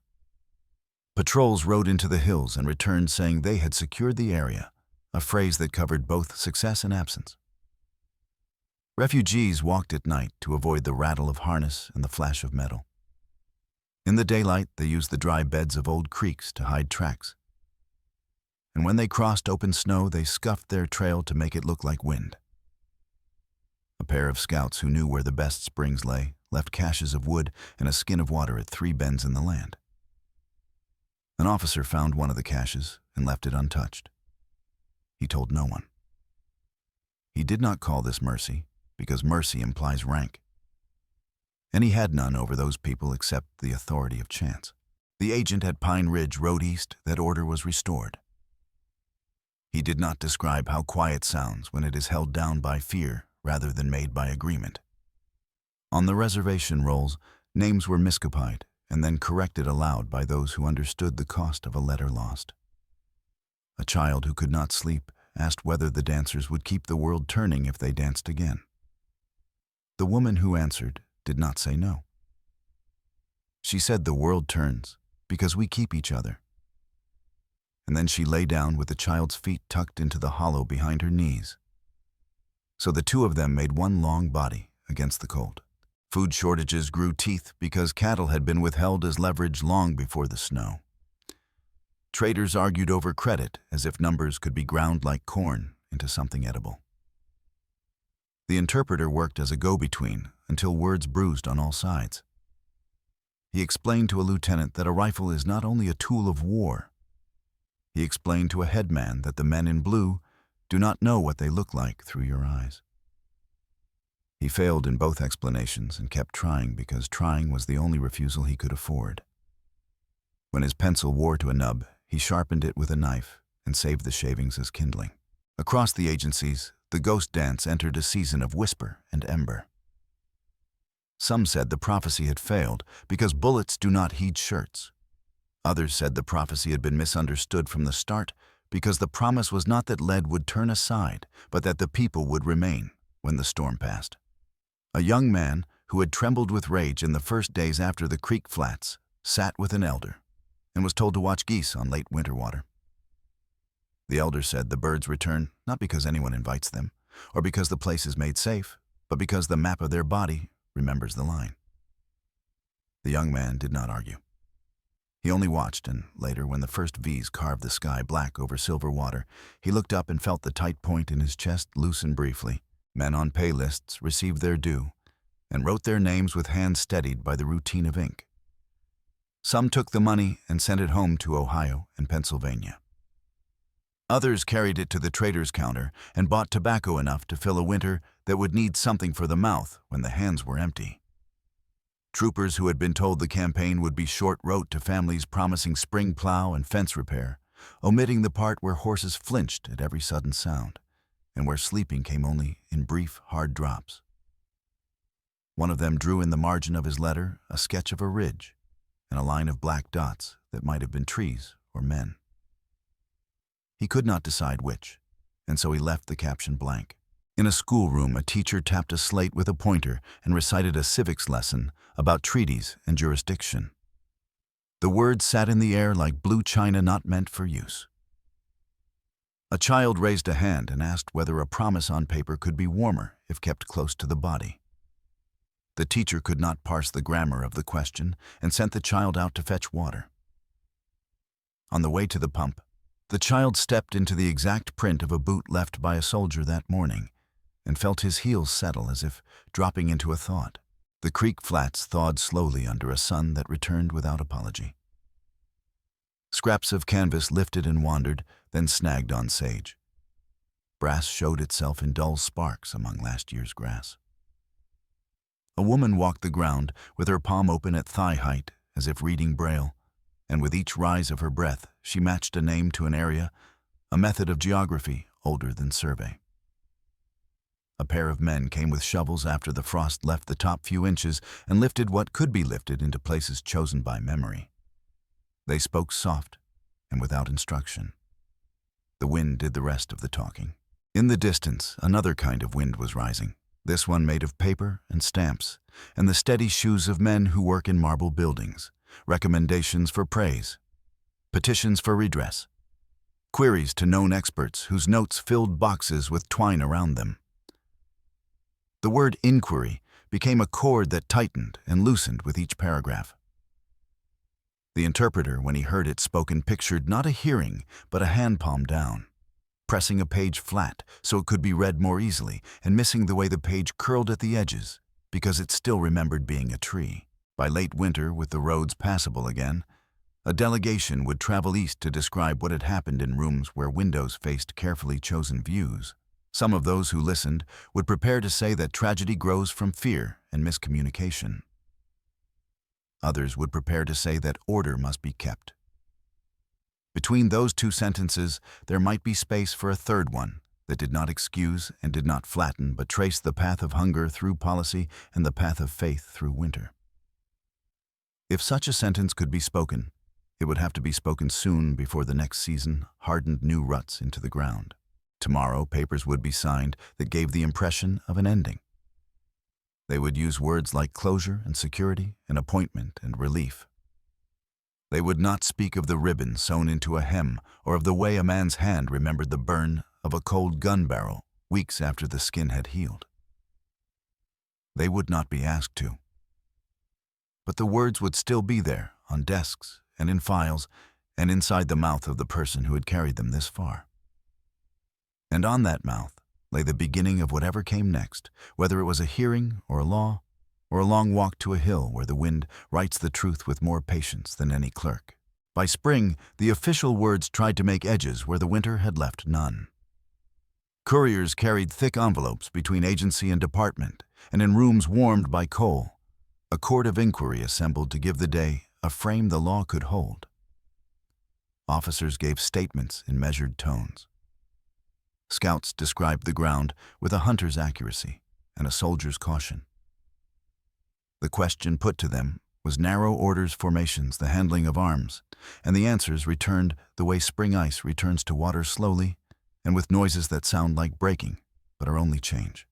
Patrols rode into the hills and returned saying they had secured the area, a phrase that covered both success and absence. Refugees walked at night to avoid the rattle of harness and the flash of metal. In the daylight, they used the dry beds of old creeks to hide tracks. And when they crossed open snow, they scuffed their trail to make it look like wind. A pair of scouts who knew where the best springs lay left caches of wood and a skin of water at 3 bends in the land. An officer found one of the caches and left it untouched. He told no one. He did not call this mercy, because mercy implies rank. And he had none over those people except the authority of chance. The agent at Pine Ridge rode east that order was restored. He did not describe how quiet sounds when it is held down by fear rather than made by agreement. On the reservation rolls, names were miscopied and then corrected aloud by those who understood the cost of a letter lost. A child who could not sleep asked whether the dancers would keep the world turning if they danced again. The woman who answered did not say no. She said the world turns because we keep each other. And then she lay down with the child's feet tucked into the hollow behind her knees. So the two of them made one long body against the cold. Food shortages grew teeth because cattle had been withheld as leverage long before the snow. Traders argued over credit as if numbers could be ground like corn into something edible. The interpreter worked as a go-between until words bruised on all sides. He explained to a lieutenant that a rifle is not only a tool of war. He explained to a headman that the men in blue do not know what they look like through your eyes. He failed in both explanations and kept trying because trying was the only refusal he could afford. When his pencil wore to a nub, he sharpened it with a knife and saved the shavings as kindling. Across the agencies, the ghost dance entered a season of whisper and ember. Some said the prophecy had failed because bullets do not heed shirts. Others said the prophecy had been misunderstood from the start because the promise was not that lead would turn aside, but that the people would remain when the storm passed. A young man who had trembled with rage in the first days after the creek flats sat with an elder and was told to watch geese on late winter water. The elder said the birds return not because anyone invites them or because the place is made safe, but because the map of their body remembers the line. The young man did not argue. He only watched, and later, when the first V's carved the sky black over silver water, he looked up and felt the tight point in his chest loosen briefly. Men on pay lists received their due and wrote their names with hands steadied by the routine of ink. Some took the money and sent it home to Ohio and Pennsylvania. Others carried it to the trader's counter and bought tobacco enough to fill a winter that would need something for the mouth when the hands were empty. Troopers who had been told the campaign would be short wrote to families promising spring plow and fence repair, omitting the part where horses flinched at every sudden sound, and where sleeping came only in brief, hard drops. One of them drew in the margin of his letter a sketch of a ridge and a line of black dots that might have been trees or men. He could not decide which, and so he left the caption blank. In a schoolroom, a teacher tapped a slate with a pointer and recited a civics lesson about treaties and jurisdiction. The words sat in the air like blue china not meant for use. A child raised a hand and asked whether a promise on paper could be warmer if kept close to the body. The teacher could not parse the grammar of the question and sent the child out to fetch water. On the way to the pump, the child stepped into the exact print of a boot left by a soldier that morning and felt his heels settle as if dropping into a thought. The creek flats thawed slowly under a sun that returned without apology. Scraps of canvas lifted and wandered, then snagged on sage. Brass showed itself in dull sparks among last year's grass. A woman walked the ground with her palm open at thigh height, as if reading Braille, and with each rise of her breath she matched a name to an area, a method of geography older than survey. A pair of men came with shovels after the frost left the top few inches and lifted what could be lifted into places chosen by memory. They spoke soft and without instruction. The wind did the rest of the talking. In the distance, another kind of wind was rising, this one made of paper and stamps, and the steady shoes of men who work in marble buildings, recommendations for praise, petitions for redress, queries to known experts whose notes filled boxes with twine around them. The word inquiry became a cord that tightened and loosened with each paragraph. The interpreter, when he heard it spoken, pictured not a hearing, but a hand palm down, pressing a page flat so it could be read more easily, and missing the way the page curled at the edges, because it still remembered being a tree. By late winter, with the roads passable again, a delegation would travel east to describe what had happened in rooms where windows faced carefully chosen views. Some of those who listened would prepare to say that tragedy grows from fear and miscommunication. Others would prepare to say that order must be kept. Between those two sentences, there might be space for a third one that did not excuse and did not flatten, but traced the path of hunger through policy and the path of faith through winter. If such a sentence could be spoken, it would have to be spoken soon before the next season hardened new ruts into the ground. Tomorrow, papers would be signed that gave the impression of an ending. They would use words like closure and security and appointment and relief. They would not speak of the ribbon sewn into a hem or of the way a man's hand remembered the burn of a cold gun barrel weeks after the skin had healed. They would not be asked to. But the words would still be there, on desks and in files and inside the mouth of the person who had carried them this far. And on that mouth lay the beginning of whatever came next, whether it was a hearing or a law, or a long walk to a hill where the wind writes the truth with more patience than any clerk. By spring, the official words tried to make edges where the winter had left none. Couriers carried thick envelopes between agency and department, and in rooms warmed by coal, a court of inquiry assembled to give the day a frame the law could hold. Officers gave statements in measured tones. Scouts described the ground with a hunter's accuracy and a soldier's caution. The question put to them was narrow orders, formations, the handling of arms, and the answers returned the way spring ice returns to water slowly and with noises that sound like breaking, but are only change.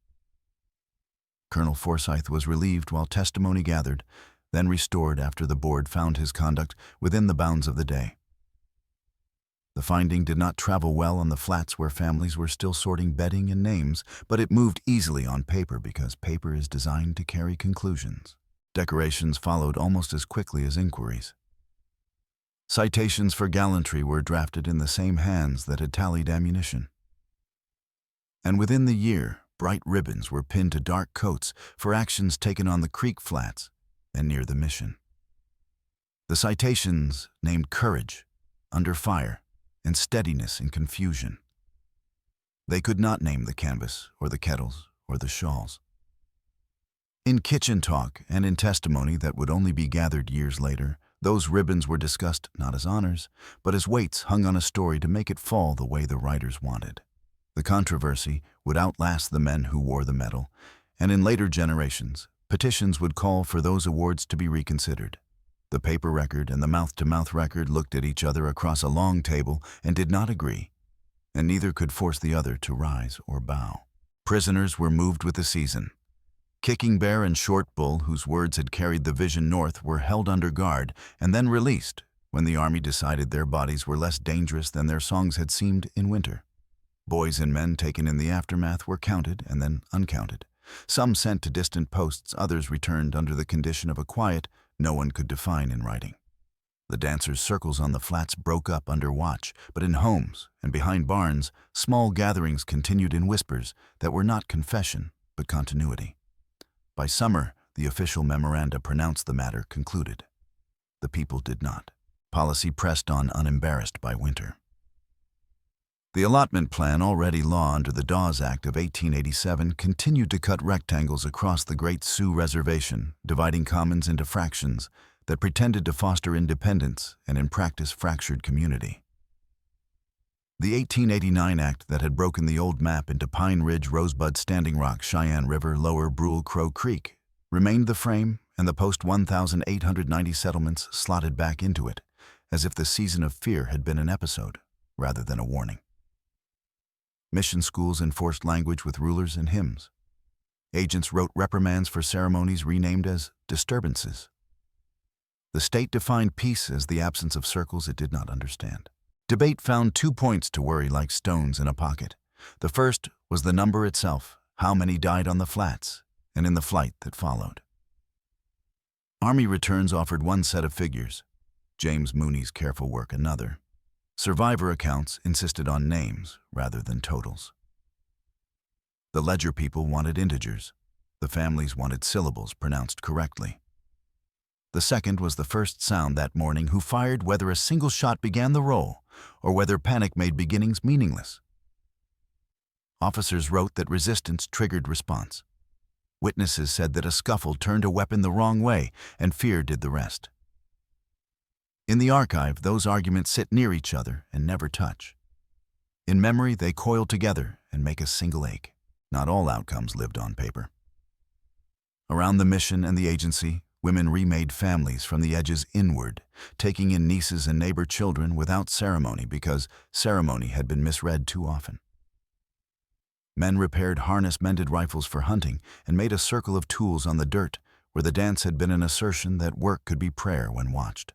Colonel Forsyth was relieved while testimony gathered, then restored after the board found his conduct within the bounds of the day. The finding did not travel well on the flats where families were still sorting bedding and names, but it moved easily on paper because paper is designed to carry conclusions. Decorations followed almost as quickly as inquiries. Citations for gallantry were drafted in the same hands that had tallied ammunition. And within the year, bright ribbons were pinned to dark coats for actions taken on the creek flats and near the mission. The citations named courage, under fire, and steadiness in confusion. They could not name the canvas or the kettles or the shawls. In kitchen talk and in testimony that would only be gathered years later, those ribbons were discussed not as honors, but as weights hung on a story to make it fall the way the writers wanted. The controversy would outlast the men who wore the medal, and in later generations, petitions would call for those awards to be reconsidered. The paper record and the mouth-to-mouth record looked at each other across a long table and did not agree, and neither could force the other to rise or bow. Prisoners were moved with the season. Kicking Bear and Short Bull, whose words had carried the vision north, were held under guard and then released when the army decided their bodies were less dangerous than their songs had seemed in winter. Boys and men taken in the aftermath were counted and then uncounted. Some sent to distant posts, others returned under the condition of a quiet no one could define in writing. The dancers' circles on the flats broke up under watch, but in homes and behind barns, small gatherings continued in whispers that were not confession, but continuity. By summer, the official memoranda pronounced the matter concluded. The people did not. policy pressed on unembarrassed by winter. The allotment plan, already law under the Dawes Act of 1887, continued to cut rectangles across the Great Sioux Reservation, dividing commons into fractions that pretended to foster independence and in practice fractured community. The 1889 Act that had broken the old map into Pine Ridge, Rosebud, Standing Rock, Cheyenne River, Lower Brule, Crow Creek remained the frame, and the post-1890 settlements slotted back into it, as if the season of fear had been an episode rather than a warning. Mission schools enforced language with rulers and hymns. Agents wrote reprimands for ceremonies renamed as disturbances. The state defined peace as the absence of circles it did not understand. Debate found 2 points to worry like stones in a pocket. The first was the number itself, how many died on the flats and in the flight that followed. Army returns offered one set of figures, James Mooney's careful work another. Survivor accounts insisted on names rather than totals. The ledger people wanted integers. The families wanted syllables pronounced correctly. The second was the first sound that morning who fired whether a single shot began the roll or whether panic made beginnings meaningless. Officers wrote that resistance triggered response. Witnesses said that a scuffle turned a weapon the wrong way and fear did the rest. In the archive, those arguments sit near each other and never touch. In memory, they coil together and make a single ache. Not all outcomes lived on paper. Around the mission and the agency, women remade families from the edges inward, taking in nieces and neighbor children without ceremony because ceremony had been misread too often. Men repaired harness-mended rifles for hunting and made a circle of tools on the dirt where the dance had been an assertion that work could be prayer when watched.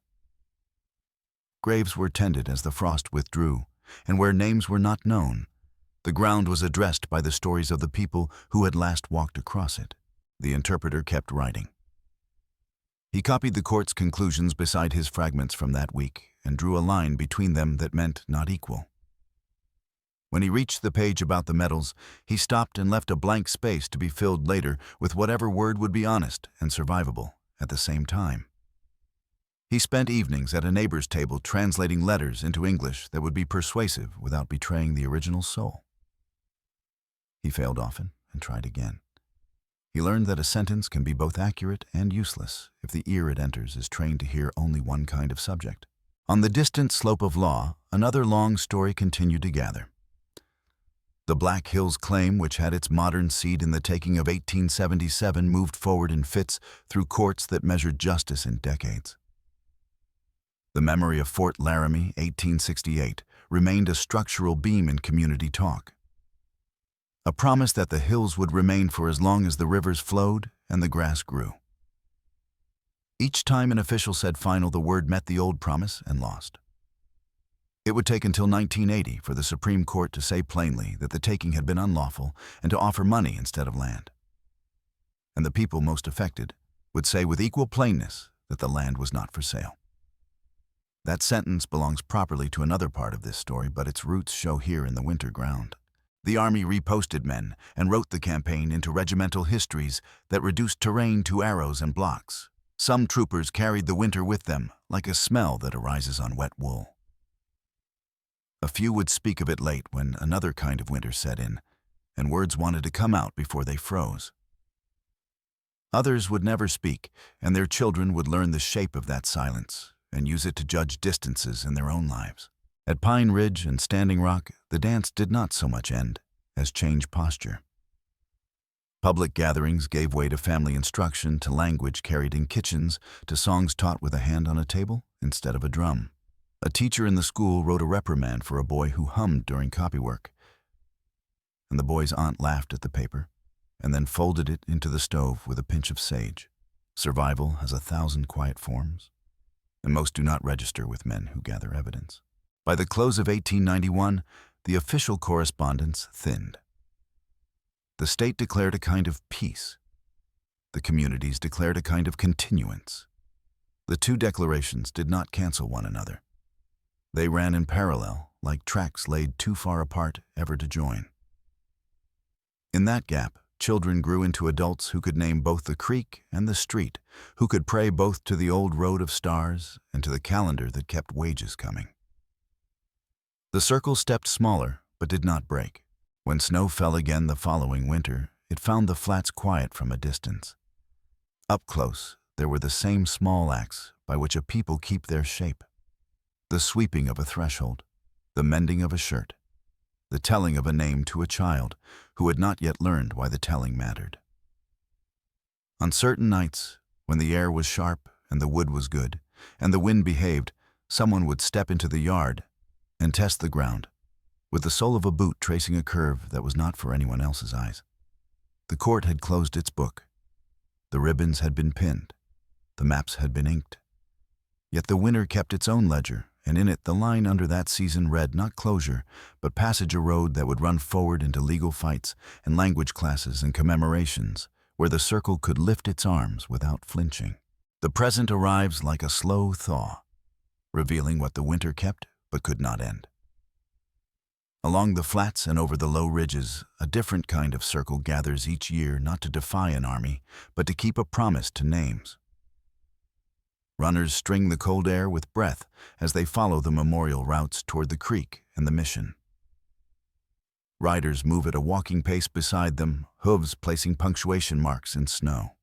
Graves were tended as the frost withdrew, and where names were not known, the ground was addressed by the stories of the people who had last walked across it. The interpreter kept writing. He copied the court's conclusions beside his fragments from that week and drew a line between them that meant not equal. When he reached the page about the medals, he stopped and left a blank space to be filled later with whatever word would be honest and survivable at the same time. He spent evenings at a neighbor's table translating letters into English that would be persuasive without betraying the original soul. He failed often and tried again. He learned that a sentence can be both accurate and useless if the ear it enters is trained to hear only one kind of subject. On the distant slope of law, another long story continued to gather. The Black Hills claim, which had its modern seed in the taking of 1877, moved forward in fits through courts that measured justice in decades. The memory of Fort Laramie, 1868, remained a structural beam in community talk. A promise that the hills would remain for as long as the rivers flowed and the grass grew. Each time an official said final, the word met the old promise and lost. It would take until 1980 for the Supreme Court to say plainly that the taking had been unlawful and to offer money instead of land. And the people most affected would say with equal plainness that the land was not for sale. That sentence belongs properly to another part of this story, but its roots show here in the winter ground. The Army reposted men and wrote the campaign into regimental histories that reduced terrain to arrows and blocks. Some troopers carried the winter with them, like a smell that arises on wet wool. A few would speak of it late when another kind of winter set in, and words wanted to come out before they froze. Others would never speak, and their children would learn the shape of that silence and use it to judge distances in their own lives. At Pine Ridge and Standing Rock, the dance did not so much end as change posture. Public gatherings gave way to family instruction, to language carried in kitchens, to songs taught with a hand on a table instead of a drum. A teacher in the school wrote a reprimand for a boy who hummed during copywork, and the boy's aunt laughed at the paper and then folded it into the stove with a pinch of sage. Survival has 1,000 quiet forms, and most do not register with men who gather evidence. By the close of 1891, the official correspondence thinned. The state declared a kind of peace. The communities declared a kind of continuance. The two declarations did not cancel one another. They ran in parallel, like tracks laid too far apart ever to join. In that gap, children grew into adults who could name both the creek and the street, who could pray both to the old road of stars and to the calendar that kept wages coming. The circle stepped smaller, but did not break. When snow fell again the following winter, it found the flats quiet from a distance. Up close, there were the same small acts by which a people keep their shape. The sweeping of a threshold, the mending of a shirt, the telling of a name to a child who had not yet learned why the telling mattered. On certain nights, when the air was sharp and the wood was good, and the wind behaved, someone would step into the yard and test the ground, with the sole of a boot tracing a curve that was not for anyone else's eyes. The court had closed its book. The ribbons had been pinned. The maps had been inked. Yet the winter kept its own ledger, and in it the line under that season read not closure, but passage a road that would run forward into legal fights and language classes and commemorations, where the circle could lift its arms without flinching. The present arrives like a slow thaw, revealing what the winter kept but could not end. Along the flats and over the low ridges, a different kind of circle gathers each year, not to defy an army, but to keep a promise to names. Runners string the cold air with breath as they follow the memorial routes toward the creek and the mission. Riders move at a walking pace beside them, hooves placing punctuation marks in snow.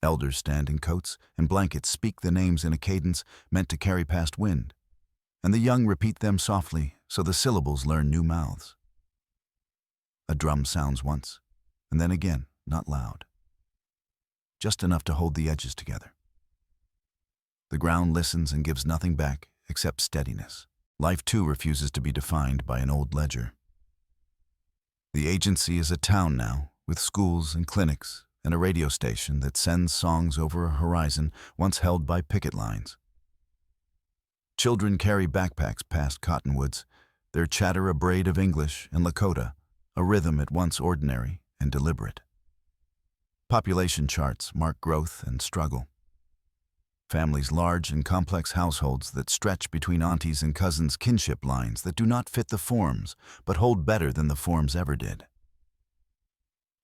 Elders stand in coats and blankets, speak the names in a cadence meant to carry past wind, and the young repeat them softly so the syllables learn new mouths. A drum sounds once, and then again, not loud, just enough to hold the edges together. The ground listens and gives nothing back except steadiness. Life, too, refuses to be defined by an old ledger. The agency is a town now, with schools and clinics and a radio station that sends songs over a horizon once held by picket lines. Children carry backpacks past cottonwoods, their chatter a braid of English and Lakota, a rhythm at once ordinary and deliberate. Population charts mark growth and struggle. Families, large and complex households that stretch between aunties and cousins, kinship lines that do not fit the forms, but hold better than the forms ever did.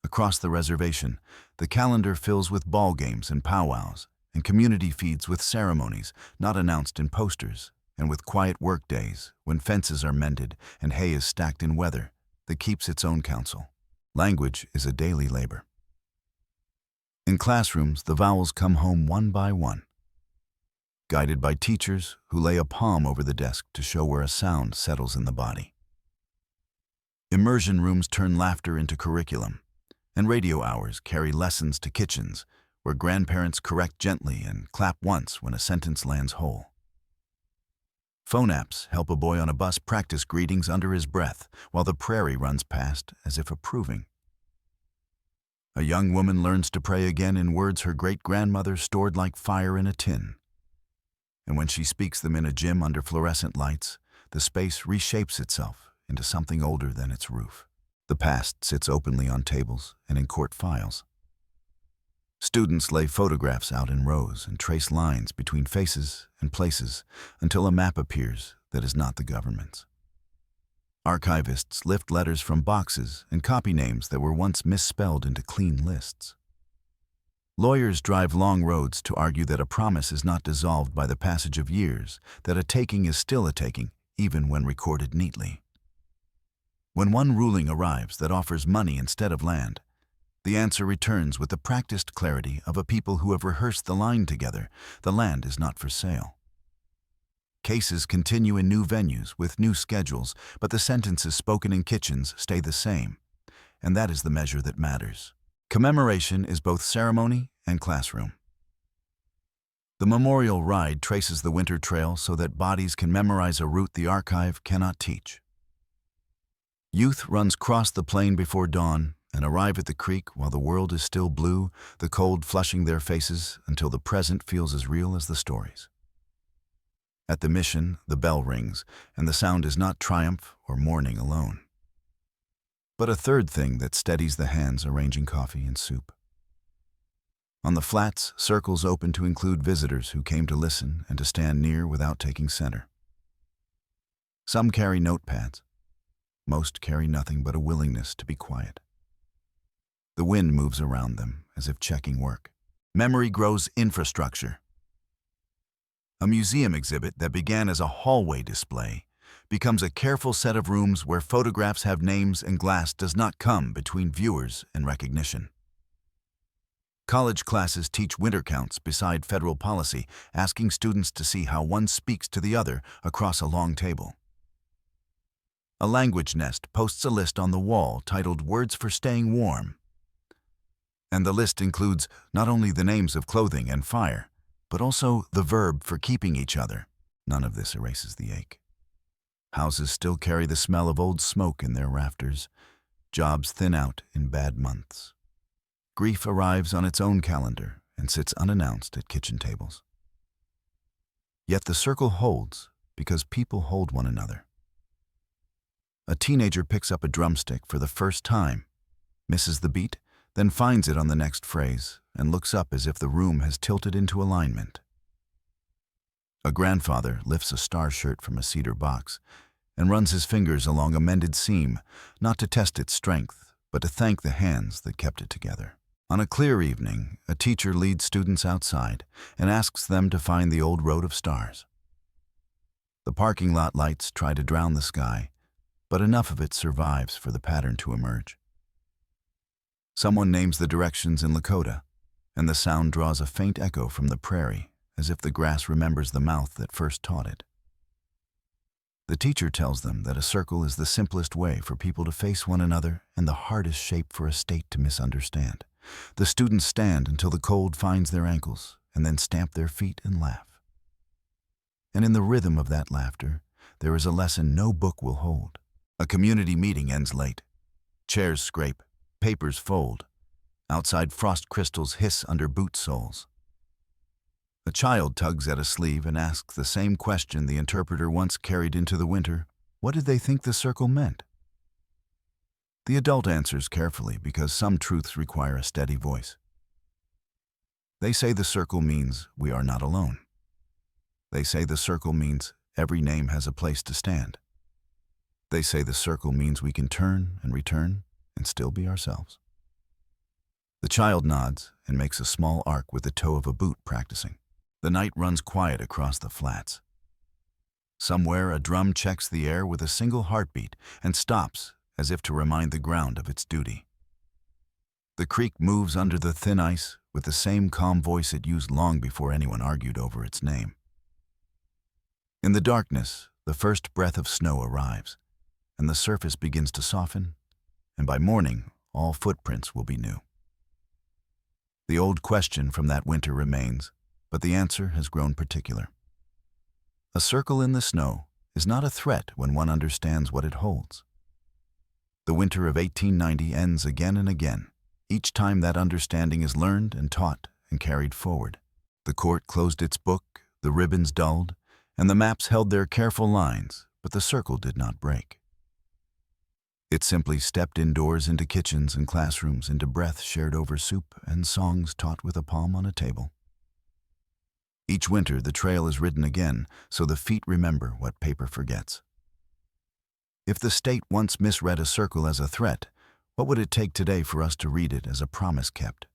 Across the reservation, the calendar fills with ball games and powwows, and community feeds with ceremonies not announced in posters, and with quiet work days when fences are mended and hay is stacked in weather that keeps its own counsel. Language is a daily labor. In classrooms, the vowels come home one by one, guided by teachers who lay a palm over the desk to show where a sound settles in the body. Immersion rooms turn laughter into curriculum, and radio hours carry lessons to kitchens where grandparents correct gently and clap once when a sentence lands whole. Phone apps help a boy on a bus practice greetings under his breath while the prairie runs past as if approving. A young woman learns to pray again in words her great-grandmother stored like fire in a tin. And when she speaks them in a gym under fluorescent lights, the space reshapes itself into something older than its roof. The past sits openly on tables and in court files. Students lay photographs out in rows and trace lines between faces and places until a map appears that is not the government's. Archivists lift letters from boxes and copy names that were once misspelled into clean lists. Lawyers drive long roads to argue that a promise is not dissolved by the passage of years, that a taking is still a taking, even when recorded neatly. When one ruling arrives that offers money instead of land, the answer returns with the practiced clarity of a people who have rehearsed the line together: the land is not for sale. Cases continue in new venues with new schedules, but the sentences spoken in kitchens stay the same, and that is the measure that matters. Commemoration is both ceremony and classroom. The memorial ride traces the winter trail so that bodies can memorize a route the archive cannot teach. Youth runs cross the plain before dawn and arrive at the creek while the world is still blue, the cold flushing their faces until the present feels as real as the stories. At the mission, the bell rings, and the sound is not triumph or mourning alone, but a third thing that steadies the hands arranging coffee and soup. On the flats, circles open to include visitors who came to listen and to stand near without taking center. Some carry notepads. Most carry nothing but a willingness to be quiet. The wind moves around them, as if checking work. Memory grows infrastructure. A museum exhibit that began as a hallway display becomes a careful set of rooms where photographs have names and glass does not come between viewers and recognition. College classes teach winter counts beside federal policy, asking students to see how one speaks to the other across a long table. A language nest posts a list on the wall titled Words for Staying Warm. And the list includes not only the names of clothing and fire, but also the verb for keeping each other. None of this erases the ache. Houses still carry the smell of old smoke in their rafters. Jobs thin out in bad months. Grief arrives on its own calendar and sits unannounced at kitchen tables. Yet the circle holds because people hold one another. A teenager picks up a drumstick for the first time, misses the beat, then finds it on the next phrase and looks up as if the room has tilted into alignment. A grandfather lifts a star shirt from a cedar box and runs his fingers along a mended seam, not to test its strength, but to thank the hands that kept it together. On a clear evening, a teacher leads students outside and asks them to find the old road of stars. The parking lot lights try to drown the sky, but enough of it survives for the pattern to emerge. Someone names the directions in Lakota, and the sound draws a faint echo from the prairie, as if the grass remembers the mouth that first taught it. The teacher tells them that a circle is the simplest way for people to face one another and the hardest shape for a state to misunderstand. The students stand until the cold finds their ankles, and then stamp their feet and laugh. And in the rhythm of that laughter, there is a lesson no book will hold. A community meeting ends late. Chairs scrape, papers fold. Outside, frost crystals hiss under boot soles. A child tugs at a sleeve and asks the same question the interpreter once carried into the winter. What did they think the circle meant? The adult answers carefully because some truths require a steady voice. They say the circle means we are not alone. They say the circle means every name has a place to stand. They say the circle means we can turn and return and still be ourselves. The child nods and makes a small arc with the toe of a boot, practicing. The night runs quiet across the flats. Somewhere a drum checks the air with a single heartbeat and stops as if to remind the ground of its duty. The creek moves under the thin ice with the same calm voice it used long before anyone argued over its name. In the darkness, the first breath of snow arrives, and the surface begins to soften, and by morning, all footprints will be new. The old question from that winter remains, but the answer has grown particular. A circle in the snow is not a threat when one understands what it holds. The winter of 1890 ends again and again, each time that understanding is learned and taught and carried forward. The court closed its book, the ribbons dulled, and the maps held their careful lines, but the circle did not break. It simply stepped indoors into kitchens and classrooms, into breath shared over soup and songs taught with a palm on a table. Each winter, the trail is ridden again, so the feet remember what paper forgets. If the state once misread a circle as a threat, what would it take today for us to read it as a promise kept?